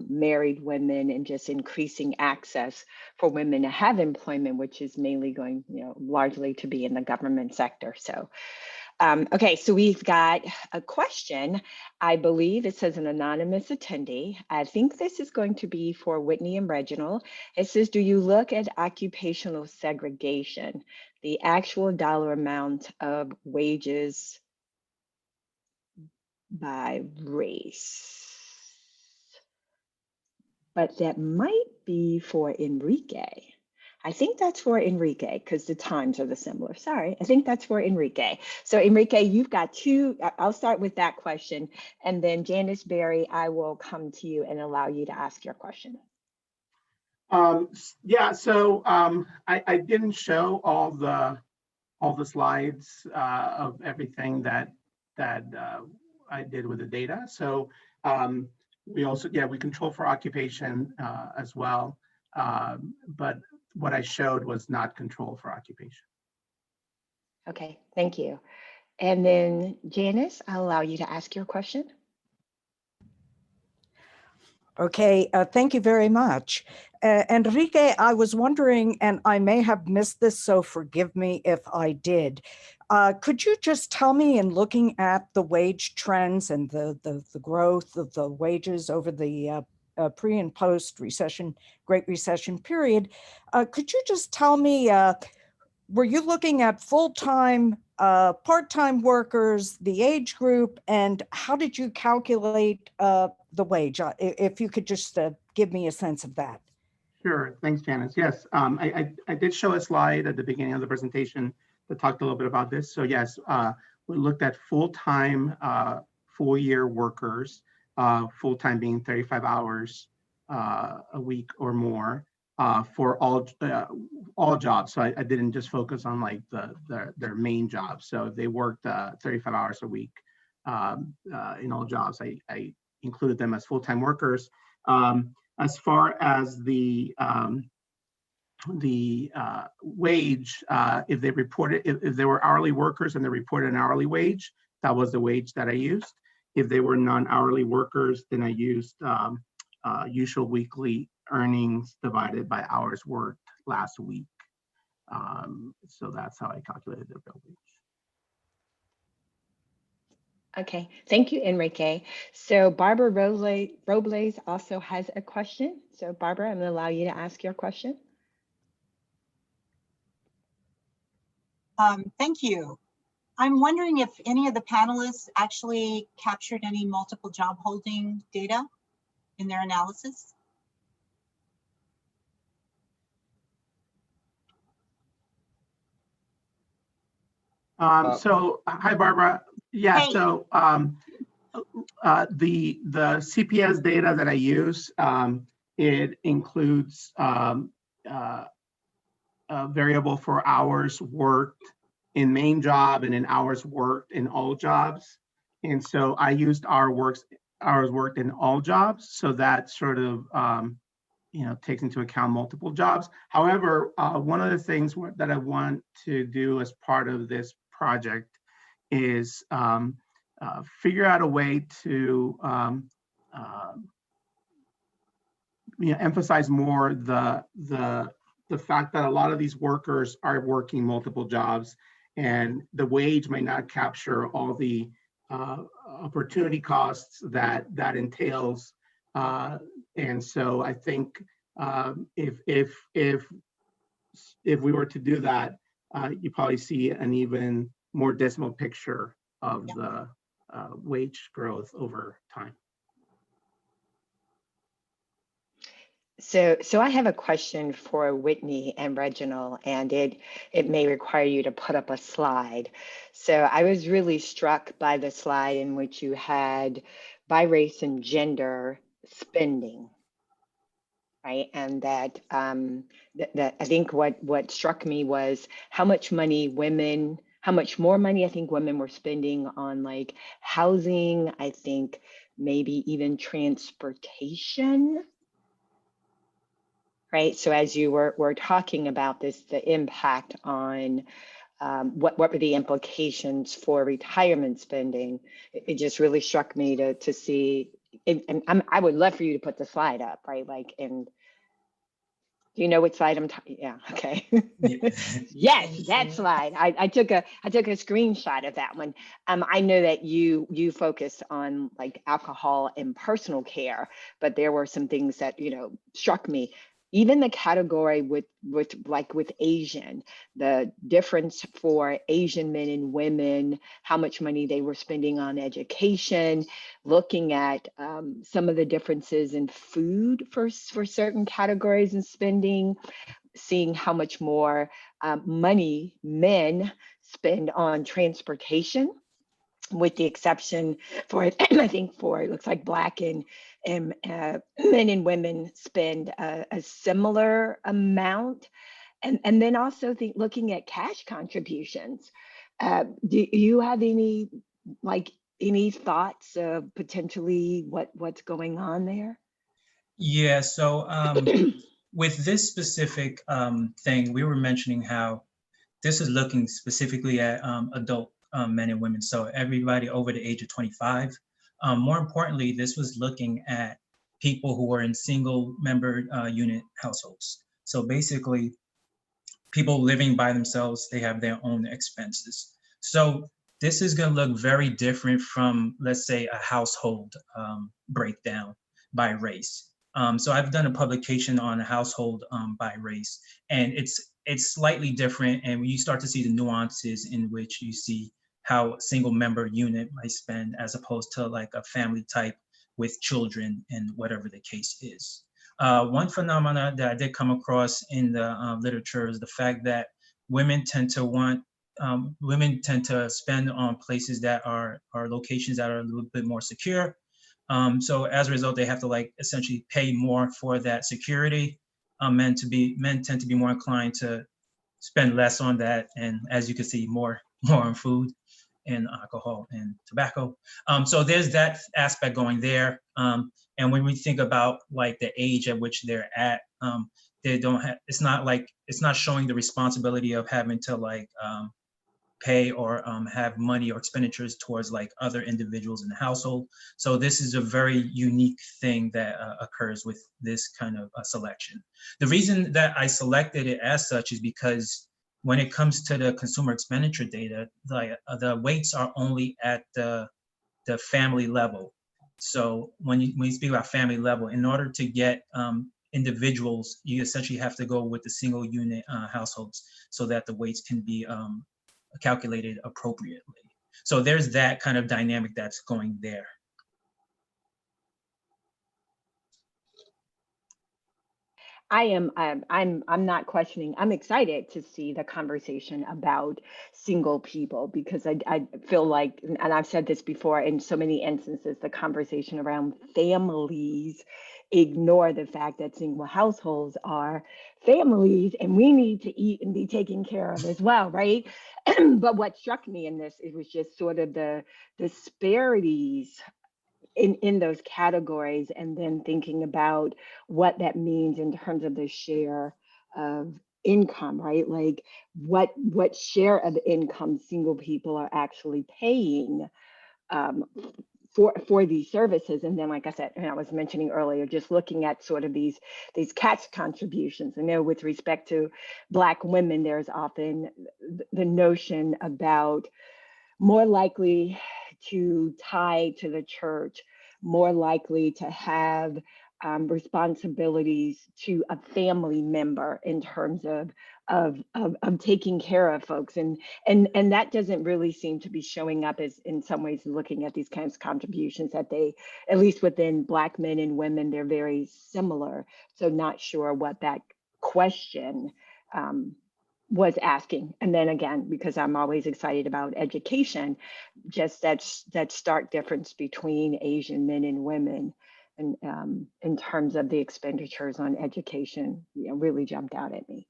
married women, and just increasing access for women to have employment, which is mainly going, largely to be in the government sector. So, okay, so we've got a question. I believe it says an anonymous attendee. I think this is going to be for Whitney and Reginald. It says, do you look at occupational segregation, the actual dollar amount of wages by race? But that might be for Enrique. I think that's for Enrique because the times are the similar. Sorry, I think that's for Enrique. So Enrique, you've got two. I'll start with that question. And then Janice Berry, I will come to you and allow you to ask your question. Yeah, so I didn't show all the slides of everything that I did with the data. So we also, we control for occupation as well, but what I showed was not control for occupation. Okay, thank you. And then Janice, I'll allow you to ask your question. Okay, thank you very much. Enrique, I was wondering, and I may have missed this, so forgive me if I did. Could you just tell me, in looking at the wage trends and the growth of the wages over the pre and post recession, Great Recession period, could you just tell me, were you looking at full-time, part-time workers, the age group, and how did you calculate the wage? If you could just give me a sense of that. Sure, thanks, Janice. Yes, I did show a slide at the beginning of the presentation that talked a little bit about this. So yes, we looked at full-time, full-year workers, full-time being 35 hours a week or more, for all jobs. So I didn't just focus on like their main jobs. So if they worked 35 hours a week in all jobs, I included them as full-time workers. As far as the wage, if they reported, if they were hourly workers and they reported an hourly wage, that was the wage that I used. If they were non-hourly workers, then I used usual weekly earnings divided by hours worked last week. So that's how I calculated their bill wage. Okay, thank you, Enrique. So Barbara Robles also has a question. So Barbara, I'm going to allow you to ask your question. Thank you. I'm wondering if any of the panelists actually captured any multiple job holding data in their analysis. So hi, Barbara. Yeah, Hey. so The CPS data that I use, it includes a variable for hours worked in main job and in hours worked in all jobs. And so I used hours worked in all jobs. So that sort of takes into account multiple jobs. However, one of the things that I want to do as part of this project is figure out a way to emphasize more the fact that a lot of these workers are working multiple jobs, and the wage may not capture all the opportunity costs that entails. And so I think if we were to do that, you probably see an even more dismal picture of the wage growth over time. So I have a question for Whitney and Reginald, and it may require you to put up a slide. So I was really struck by the slide in which you had by race and gender spending, right? And that that I think what struck me was how much more money I think women were spending on like housing, I think maybe even transportation. Right. So as you were talking about this, the impact on what were the implications for retirement spending, it just really struck me to see. And I would love for you to put the slide up, right? Like, and do you know what slide I'm talking? Yeah. Okay. Yeah. Yes, that slide. I took a screenshot of that one. I know that you focused on like alcohol and personal care, but there were some things that struck me. Even the category with Asian, the difference for Asian men and women, how much money they were spending on education, looking at some of the differences in food for certain categories and spending, seeing how much more money men spend on transportation, with the exception for, I think for, it looks like Black and men and women spend a similar amount. And then also looking at cash contributions. Do you have any thoughts of potentially what's going on there? Yeah, so with this specific thing, we were mentioning how this is looking specifically at adult men and women, so everybody over the age of 25. More importantly, this was looking at people who were in single member unit households. So basically, people living by themselves, they have their own expenses. So this is going to look very different from, let's say, a household breakdown by race. So I've done a publication on a household by race, and it's slightly different, and you start to see the nuances in which you see how a single member unit might spend as opposed to like a family type with children and whatever the case is. One phenomena that I did come across in the literature is the fact that women tend to spend on places that are locations that are a little bit more secure. So as a result, they have to like essentially pay more for that security. Men tend to be more inclined to spend less on that, and as you can see, more on food and alcohol and tobacco. So there's that aspect going there. And when we think about like the age at which they're at, they don't have. It's not showing the responsibility of having to like pay or have money or expenditures towards like other individuals in the household. So this is a very unique thing that occurs with this kind of selection. The reason that I selected it as such is because when it comes to the consumer expenditure data, the weights are only at the family level. So when you speak about family level, in order to get individuals, you essentially have to go with the single unit households so that the weights can be calculated appropriately. So there's that kind of dynamic that's going there. I'm not questioning. I'm excited to see the conversation about single people because I feel like, and I've said this before in so many instances, the conversation around families ignore the fact that single households are families and we need to eat and be taken care of as well, right? But what struck me in this, it was just sort of the disparities in those categories, and then thinking about what that means in terms of the share of income, right? Like what share of income single people are actually paying um, for these services. And then, like I said, and I was mentioning earlier, just looking at sort of these catch contributions. I know with respect to Black women, there's often the notion about more likely to tie to the church, more likely to have responsibilities to a family member in terms of taking care of folks, and that doesn't really seem to be showing up as, in some ways, looking at these kinds of contributions, that they, at least within Black men and women, they're very similar. So not sure what that question was asking. And then again, because I'm always excited about education, just that stark difference between Asian men and women, and in terms of the expenditures on education, really jumped out at me.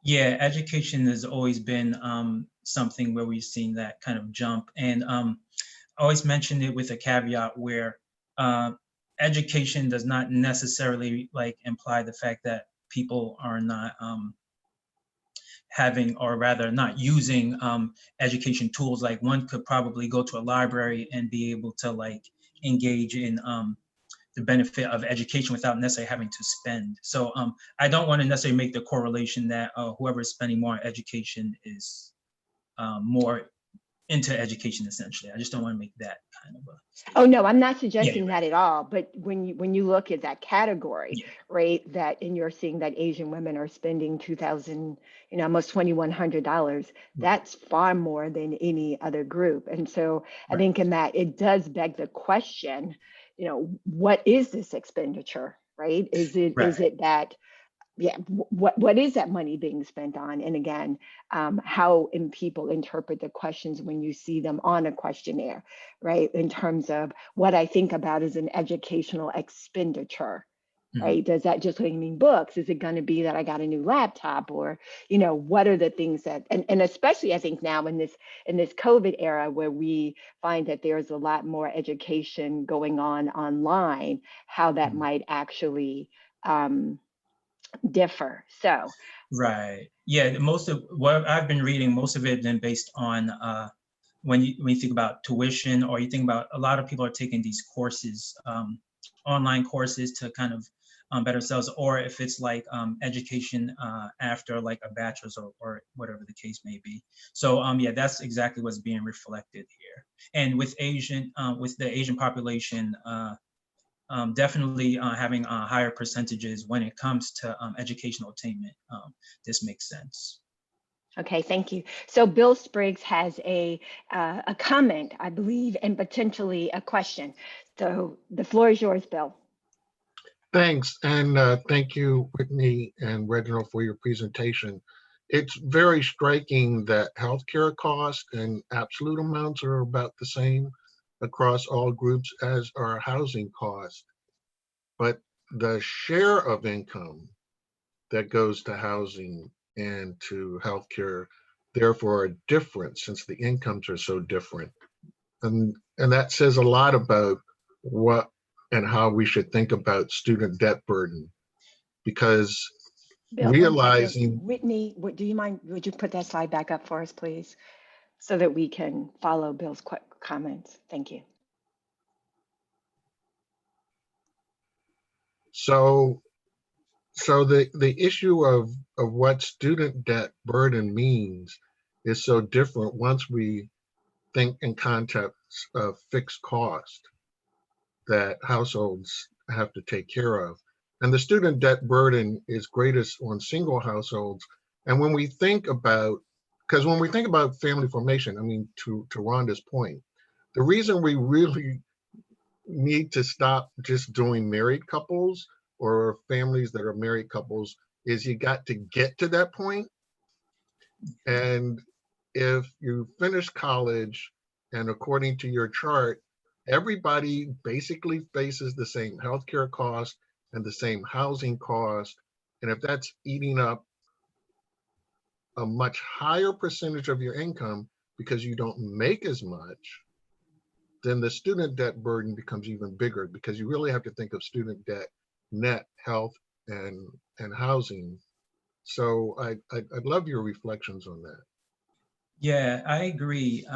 Yeah, education has always been something where we've seen that kind of jump. And I always mention it with a caveat where education does not necessarily like imply the fact that people are not having, or rather not using education tools. Like one could probably go to a library and be able to like engage in the benefit of education without necessarily having to spend. So I don't want to necessarily make the correlation that whoever is spending more on education is more into education, essentially. I just don't want to make that kind of a statement. Oh no, I'm not suggesting Yeah, that at all. But when you look at that category, yeah, right, that, and you're seeing that Asian women are spending 2,000, almost $2,100, that's far more than any other group. And so I right. think in that, it does beg the question, what is this expenditure, right? Is Right. it that, yeah, what is that money being spent on? And again, how people interpret the questions when you see them on a questionnaire, right? In terms of what I think about as an educational expenditure, Mhm. right? Does that just mean books? Is it going to be that I got a new laptop, or what are the things that, and especially I think now in this COVID era where we find that there's a lot more education going on online, how that Mhm. might actually differ. So Right. Yeah, most of what I've been reading, most of it been based on when you think about tuition, or you think about, a lot of people are taking these courses, online courses to kind of better themselves, or if it's like education after like a bachelor's, or whatever the case may be. So yeah, that's exactly what's being reflected here. And with with the Asian population, definitely having higher percentages when it comes to educational attainment. This makes sense. okay, thank you. So Bill Spriggs has a comment, I believe, and potentially a question. So the floor is yours, Bill. Thanks, and thank you, Whitney and Reginald, for your presentation. It's very striking that healthcare costs and absolute amounts are about the same across all groups as our housing costs, but the share of income that goes to housing and to healthcare therefore are different, since the incomes are so different. And that says a lot about what and how we should think about student debt burden, because Bill, 1 second. realizing, Whitney, do you mind, would you put that slide back up for us, please? So that we can follow Bill's comments. Thank you. so the issue of what student debt burden means is so different once we think in context of fixed cost that households have to take care of. And the student debt burden is greatest on single households. And when we think about, because when we think about family formation, I mean, to Rhonda's point, the reason we really need to stop just doing married couples or families that are married couples is you got to get to that point. And if you finish college and according to your chart, everybody basically faces the same healthcare cost and the same housing cost. And if that's eating up a much higher percentage of your income because you don't make as much, then the student debt burden becomes even bigger, because you really have to think of student debt, net, health, and housing. So I'd love your reflections on that. Yeah, I agree.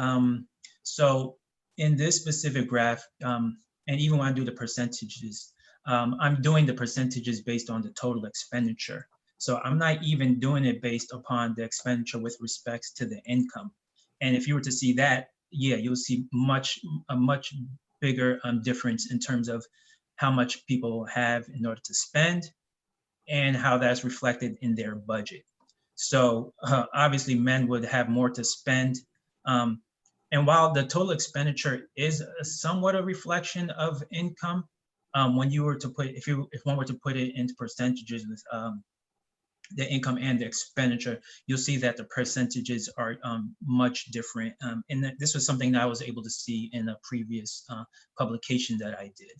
So in this specific graph, and even when I do the percentages, I'm doing the percentages based on the total expenditure. So I'm not even doing it based upon the expenditure with respects to the income. And if you were to see that, yeah, you'll see a much bigger difference in terms of how much people have in order to spend and how that's reflected in their budget. So obviously men would have more to spend. And while the total expenditure is somewhat a reflection of income, when you were to put, if one were to put it into percentages with the income and the expenditure, you'll see that the percentages are much different. And this was something that I was able to see in a previous publication that I did.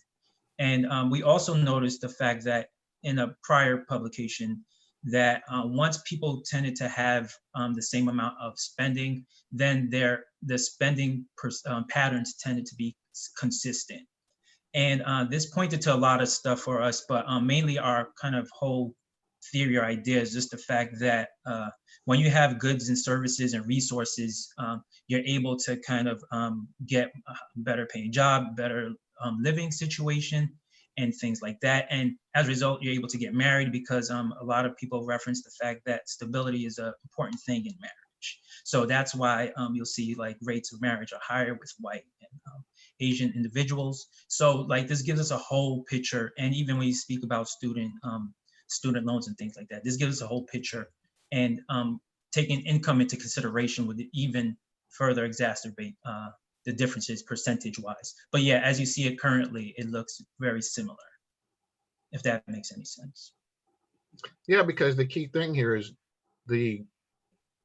And we also noticed the fact that in a prior publication that once people tended to have the same amount of spending, then the spending patterns tended to be consistent. And this pointed to a lot of stuff for us, but mainly our kind of whole theory or idea is just the fact that when you have goods and services and resources, you're able to kind of get a better paying job, better living situation, and things like that. And as a result, you're able to get married because a lot of people reference the fact that stability is an important thing in marriage. So that's why you'll see like rates of marriage are higher with white and Asian individuals. So like this gives us a whole picture. And even when you speak about student loans and things like that, this gives us a whole picture. And taking income into consideration would even further exacerbate the differences percentage-wise. But yeah, as you see it currently, it looks very similar, if that makes any sense. Yeah, because the key thing here is the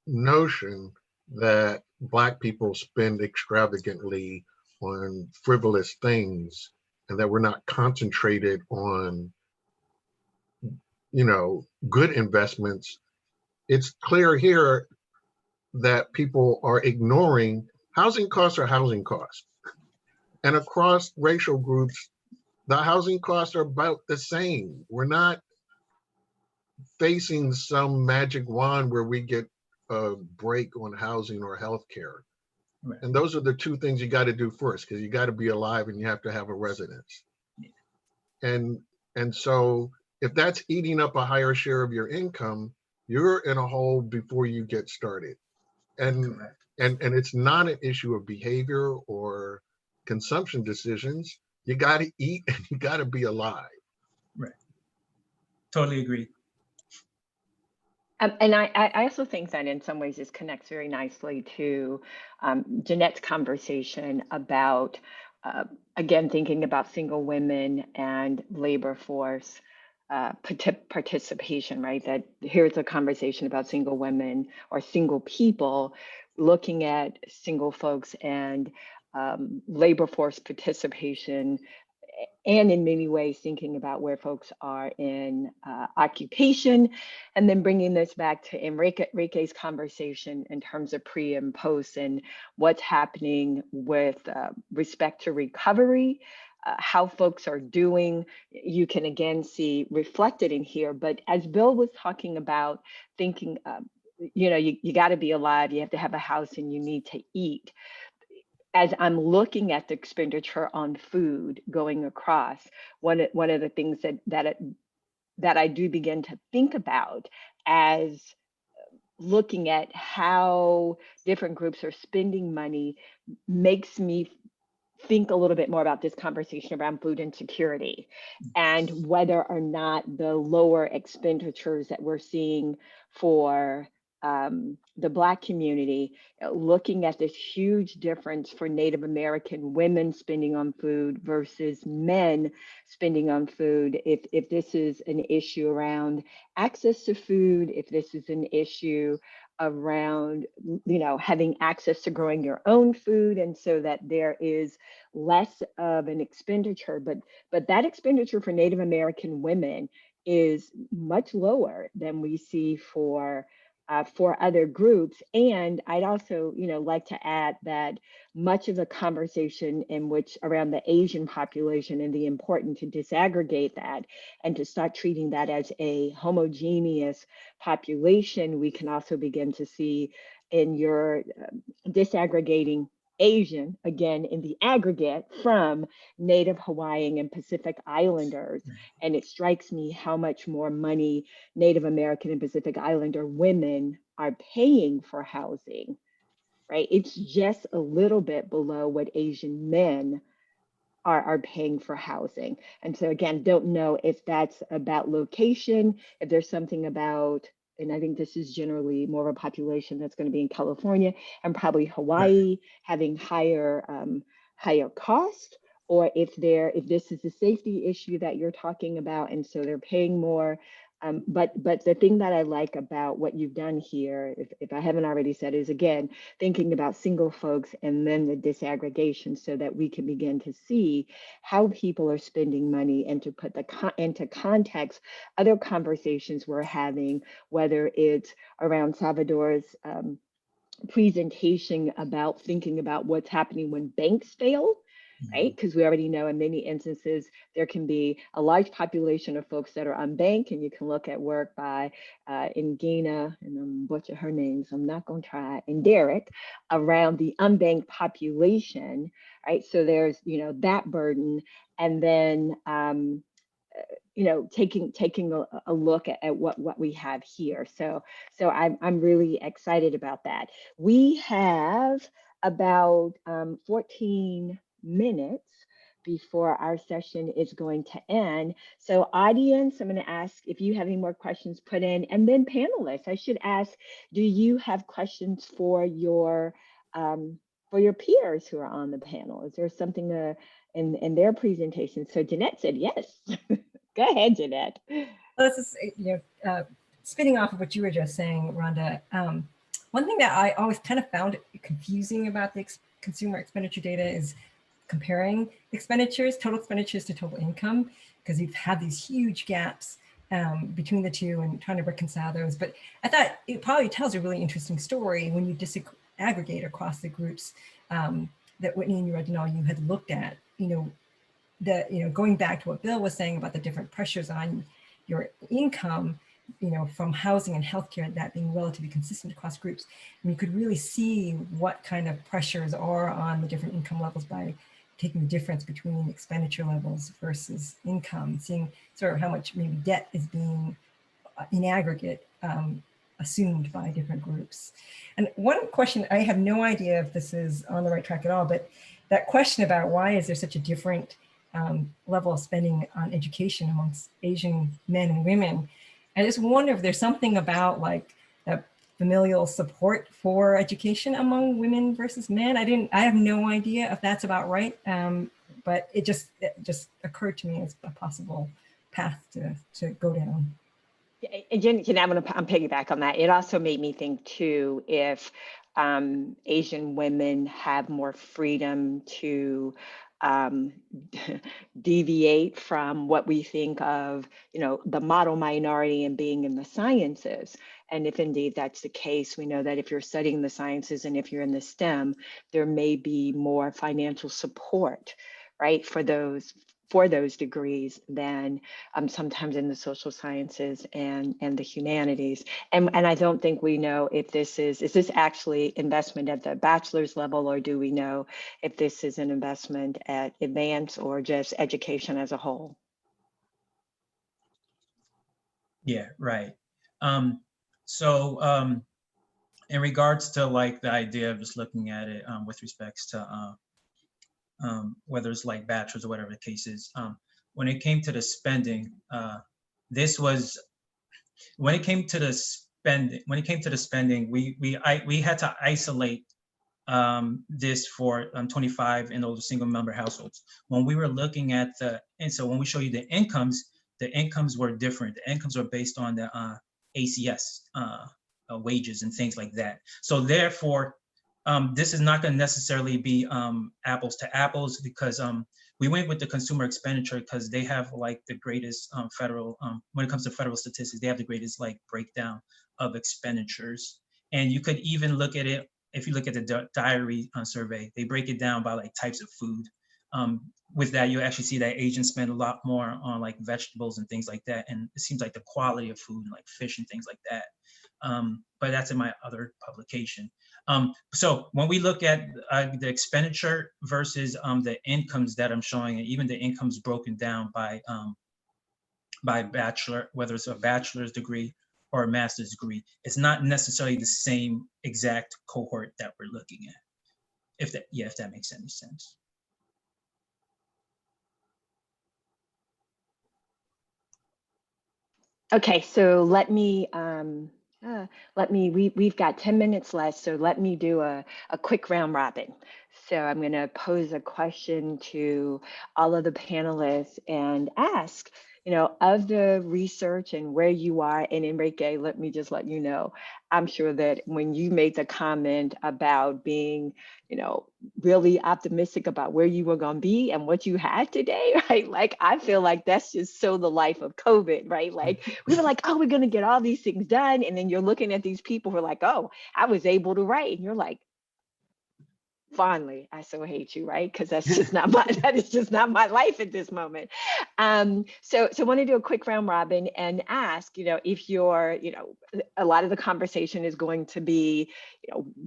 notion that Black people spend extravagantly on frivolous things and that we're not concentrated on, good investments. It's clear here that people are ignoring housing costs are housing costs. And across racial groups, the housing costs are about the same. We're not facing some magic wand where we get a break on housing or healthcare. Right. And those are the two things you got to do first, because you got to be alive and you have to have a residence. Yeah. And so if that's eating up a higher share of your income, you're in a hole before you get started. And it's not an issue of behavior or consumption decisions. You got to eat and you got to be alive. Right. Totally agree. And I also think that in some ways this connects very nicely to Jeannette's conversation about, again, thinking about single women and labor force participation, right? That here's a conversation about single women or single people looking at single folks and labor force participation, and in many ways thinking about where folks are in occupation, and then bringing this back to Enrique's conversation in terms of pre and post and what's happening with respect to recovery, how folks are doing. You can again see reflected in here, but as Bill was talking about thinking, you got to be alive, you have to have a house, and you need to eat. As I'm looking at the expenditure on food going across, one of the things that I do begin to think about as looking at how different groups are spending money makes me think a little bit more about this conversation around food insecurity and whether or not the lower expenditures that we're seeing for the Black community, looking at this huge difference for Native American women spending on food versus men spending on food. If this is an issue around access to food, if this is an issue around, having access to growing your own food, and so that there is less of an expenditure, but that expenditure for Native American women is much lower than we see for other groups. And I'd also, like to add that much of the conversation in which around the Asian population and the importance to disaggregate that and to start treating that as a homogeneous population, we can also begin to see in your disaggregating Asian, again, in the aggregate from Native Hawaiian and Pacific Islanders. And it strikes me how much more money Native American and Pacific Islander women are paying for housing, right? It's just a little bit below what Asian men are paying for housing. And so again, don't know if that's about location, if there's something about, and I think this is generally more of a population that's going to be in California and probably Hawaii having higher cost, or if this is a safety issue that you're talking about, and so they're paying more. But the thing that I like about what you've done here, if I haven't already said, is again, thinking about single folks and then the disaggregation so that we can begin to see how people are spending money and to put into context other conversations we're having, whether it's around Salvador's presentation about thinking about what's happening when banks fail, right? Because we already know in many instances, there can be a large population of folks that are unbanked, and you can look at work by Ngina, and I'm butchering her name, so I'm not gonna try, and Derek, around the unbanked population, right? So there's, that burden, and then, taking a look at what we have here. So I'm really excited about that. We have about 14 minutes before our session is going to end. So audience, I'm going to ask if you have any more questions put in, and then panelists, I should ask, do you have questions for your peers who are on the panel? Is there something in their presentation? So Jeannette said yes. Go ahead, Jeannette. Well, this is, spinning off of what you were just saying, Rhonda. One thing that I always kind of found confusing about the consumer expenditure data is comparing expenditures, total expenditures to total income, because you've had these huge gaps between the two and trying to reconcile those. But I thought it probably tells a really interesting story when you disaggregate across the groups that Whitney and Reginald, you had looked at, going back to what Bill was saying about the different pressures on your income, from housing and healthcare, that being relatively consistent across groups. And you could really see what kind of pressures are on the different income levels by taking the difference between expenditure levels versus income, seeing sort of how much maybe debt is being in aggregate assumed by different groups. And one question, I have no idea if this is on the right track at all, but that question about why is there such a different level of spending on education amongst Asian men and women, I just wonder if there's something about like that familial support for education among women versus men. I have no idea if that's about right, but it just occurred to me as a possible path to go down. And Jen, I'm piggyback on that. It also made me think too, if Asian women have more freedom to deviate from what we think of, the model minority and being in the sciences. And if indeed that's the case, we know that if you're studying the sciences and if you're in the STEM, there may be more financial support, right, for those degrees than sometimes in the social sciences and the humanities. And I don't think we know if is this actually investment at the bachelor's level, or do we know if this is an investment at advanced or just education as a whole? Yeah, right. So in regards to like the idea of just looking at it with respects to whether it's like bachelor's or whatever the case is, when it came to the spending, when it came to the spending, when it came to the spending, we had to isolate this for 25 and older single member households. When we were looking at and so when we show you the incomes were different. The incomes were based on the ACS wages and things like that. So therefore, this is not going to necessarily be apples to apples, because we went with the consumer expenditure because they have like the greatest federal, when it comes to federal statistics, they have the greatest like breakdown of expenditures. And you could even look at it, if you look at the diary survey, they break it down by like types of food. With that, you actually see that Asians spend a lot more on like vegetables and things like that. And it seems like the quality of food, like fish and things like that. But that's in my other publication. So when we look at the expenditure versus the incomes that I'm showing, and even the incomes broken down by bachelor, whether it's a bachelor's degree or a master's degree, it's not necessarily the same exact cohort that we're looking at. If that makes any sense. Okay, so we've got 10 minutes left, so let me do a quick round robin. So I'm going to pose a question to all of the panelists and ask, of the research and where you are, and Enrique, let me just let you know, I'm sure that when you made the comment about being, really optimistic about where you were going to be and what you had today, right? Like, I feel like that's just so the life of COVID, right? Like, we were like, oh, we're going to get all these things done. And then you're looking at these people who are like, oh, I was able to write. And you're like, fondly, I so hate you, right? Because that is just not my life at this moment. So I want to do a quick round robin and ask, if you're, a lot of the conversation is going to be,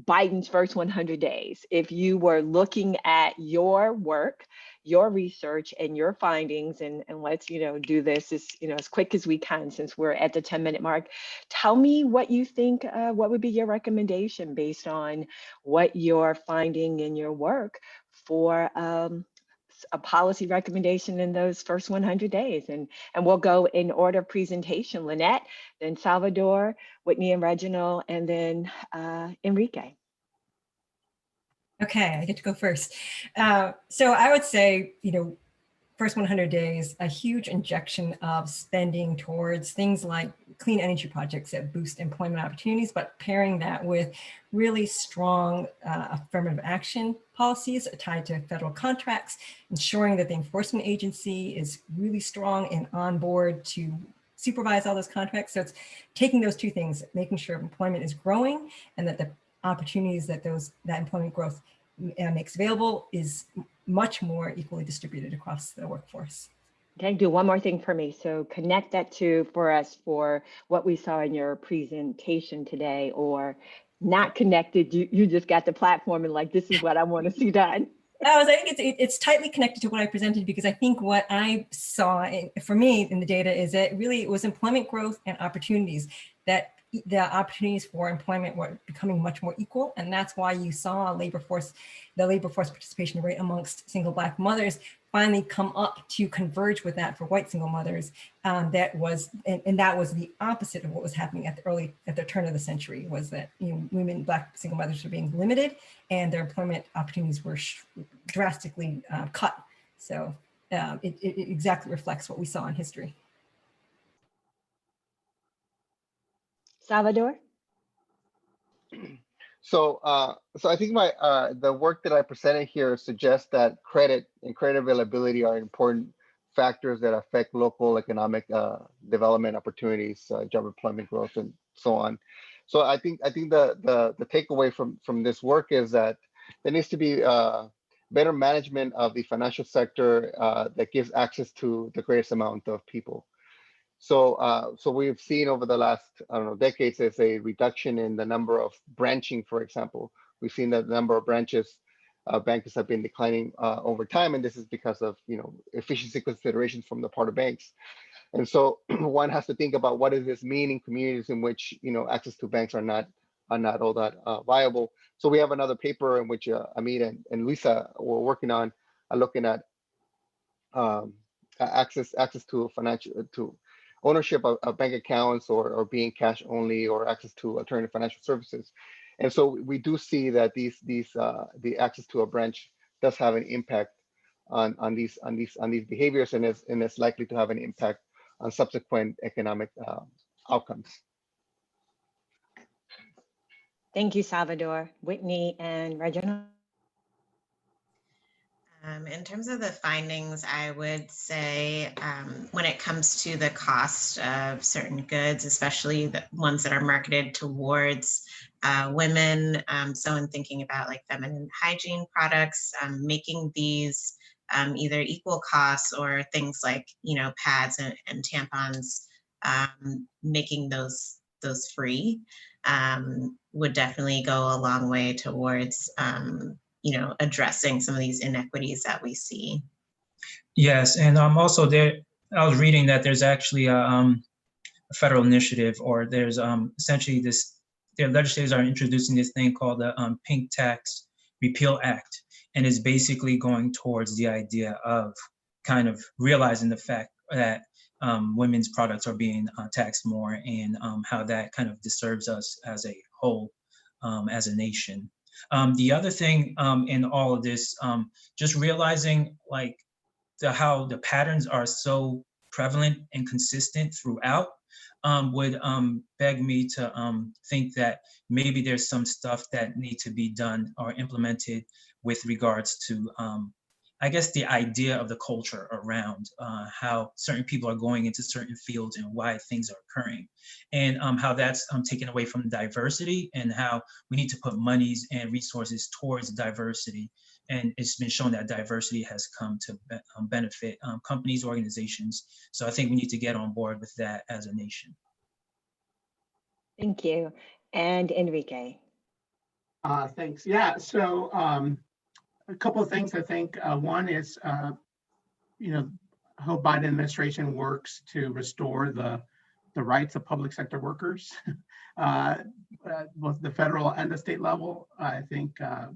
Biden's first 100 days. If you were looking at your work, your research and your findings, and let's, do this as quick as we can, since we're at the 10-minute mark. Tell me what you think, what would be your recommendation based on what you're finding in your work for a policy recommendation in those first 100 days. And we'll go in order of presentation: Lynette, then Salvador, Whitney and Reginald, and then Enrique. Okay, I get to go first. So I would say, first 100 days, a huge injection of spending towards things like clean energy projects that boost employment opportunities, but pairing that with really strong affirmative action policies tied to federal contracts, ensuring that the enforcement agency is really and on board to supervise all those contracts. So it's taking those two things, making sure employment is growing and that the opportunities that that employment growth makes available is much more equally distributed across the workforce. Okay, do one more thing for me. So connect that for us for what we saw in your presentation today, or not connected. You just got the platform and like, this is what I want to see done. I think it's tightly connected to what I presented, because I think what I saw for me in the data is that really it was employment growth and opportunities, that the opportunities for employment were becoming much more equal. And that's why you saw the labor force participation rate amongst single Black mothers finally come up to converge with that for white single mothers. That was the opposite of what was happening at the turn of the century, was that women, Black single mothers were being limited and their employment opportunities were drastically cut. So it exactly reflects what we saw in history. Salvador? So I think the work that I presented here suggests that credit and credit availability are important factors that affect local economic development opportunities, job employment growth, and so on. So I think the takeaway from this work is that there needs to be better management of the financial sector that gives access to the greatest amount of people. So we've seen over the last, decades, there's a reduction in the number of branching, for example. We've seen that the number of branches bankers have been declining over time, and this is because of efficiency considerations from the part of banks. And so one has to think about, what does this mean in communities in which access to banks are not all that viable. So we have another paper in which Amit and Lisa were working on, looking at access to financial ownership of bank accounts or being cash only or access to alternative financial services. And so we do see that the access to a branch does have an impact on these behaviors, and it's likely to have an impact on subsequent economic outcomes. Thank you, Salvador. Whitney and Reginald. In terms of the findings, I would say when it comes to the cost of certain goods, especially the ones that are marketed towards women, so in thinking about like feminine hygiene products, making these either equal costs or things like, pads and tampons, making those free would definitely go a long way towards addressing some of these inequities that we see. Yes, and also there, I was reading that there's actually a federal initiative, or there's essentially their legislators are introducing this thing called the Pink Tax Repeal Act, and is basically going towards the idea of kind of realizing the fact that women's products are being taxed more, and how that kind of disturbs us as a whole, as a nation. The other thing in all of this, just realizing like how the patterns are so prevalent and consistent throughout, would beg me to think that maybe there's some stuff that need to be done or implemented with regards to, I guess, the idea of the culture around how certain people are going into certain fields and why things are occurring, and how that's taken away from diversity, and how we need to put monies and resources towards diversity. And it's been shown that diversity has come to benefit companies, organizations. So I think we need to get on board with that as a nation. Thank you. And Enrique. Thanks. Yeah, so a couple of things I think. One is, I hope Biden administration works to restore the rights of public sector workers, both the federal and the state level. I think a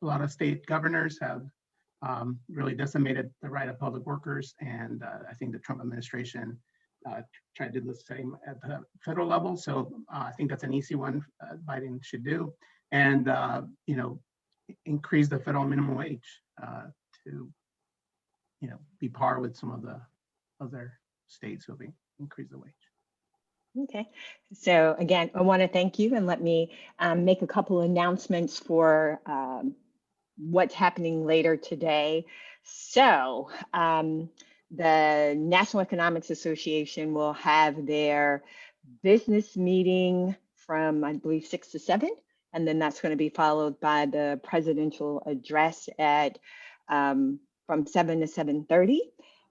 lot of state governors have really decimated the right of public workers, and I think the Trump administration tried to do the same at the federal level. So I think that's an easy one Biden should do, and increase the federal minimum wage to be par with some of the other states who will increase the wage. Okay, so again, I want to thank you, and let me make a couple announcements for what's happening later today. So the National Economics Association will have their business meeting from, I believe, 6 to 7, and then that's going to be followed by the presidential address at from 7 to 7:30.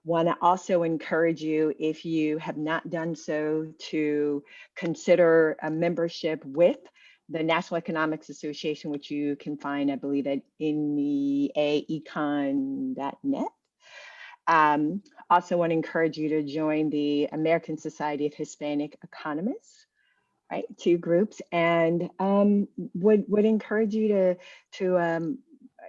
Want to also encourage you, if you have not done so, to consider a membership with the National Economics Association, which you can find, I believe, at neaecon.net. Also want to encourage you to join the American Society of Hispanic Economists, right? 2 groups, and would encourage you to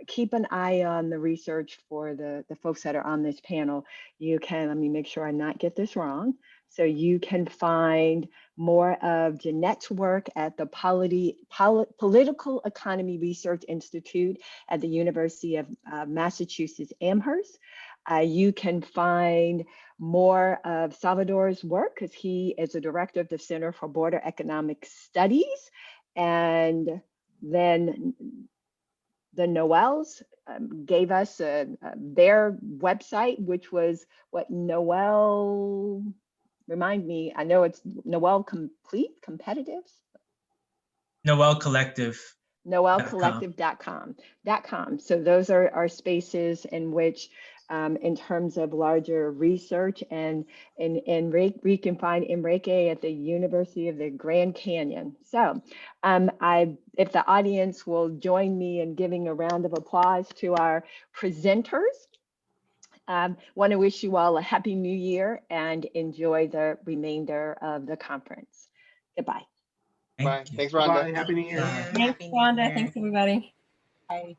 keep an eye on the research for the folks that are on this panel. You can, let me make sure I not get this wrong. So you can find more of Jeannette's work at the Political Economy Research Institute at the University of Massachusetts Amherst. You can find more of Salvador's work, because he is a director of the Center for Border Economic Studies. And then the Noëls gave us their website, which was what, Noël, remind me, I know it's Noël Complete Competitive. Noël Collective. NoelCollective.com. So those are our spaces in which, in terms of larger research, and we can find Enrique at the University of the Grand Canyon. So if the audience will join me in giving a round of applause to our presenters. Want to wish you all a happy new year and enjoy the remainder of the conference. Goodbye. Bye. Thanks, Rhonda. Bye. Happy New Year. Yeah, Thanks, Happy New Rhonda. Year. Thanks, everybody. Bye.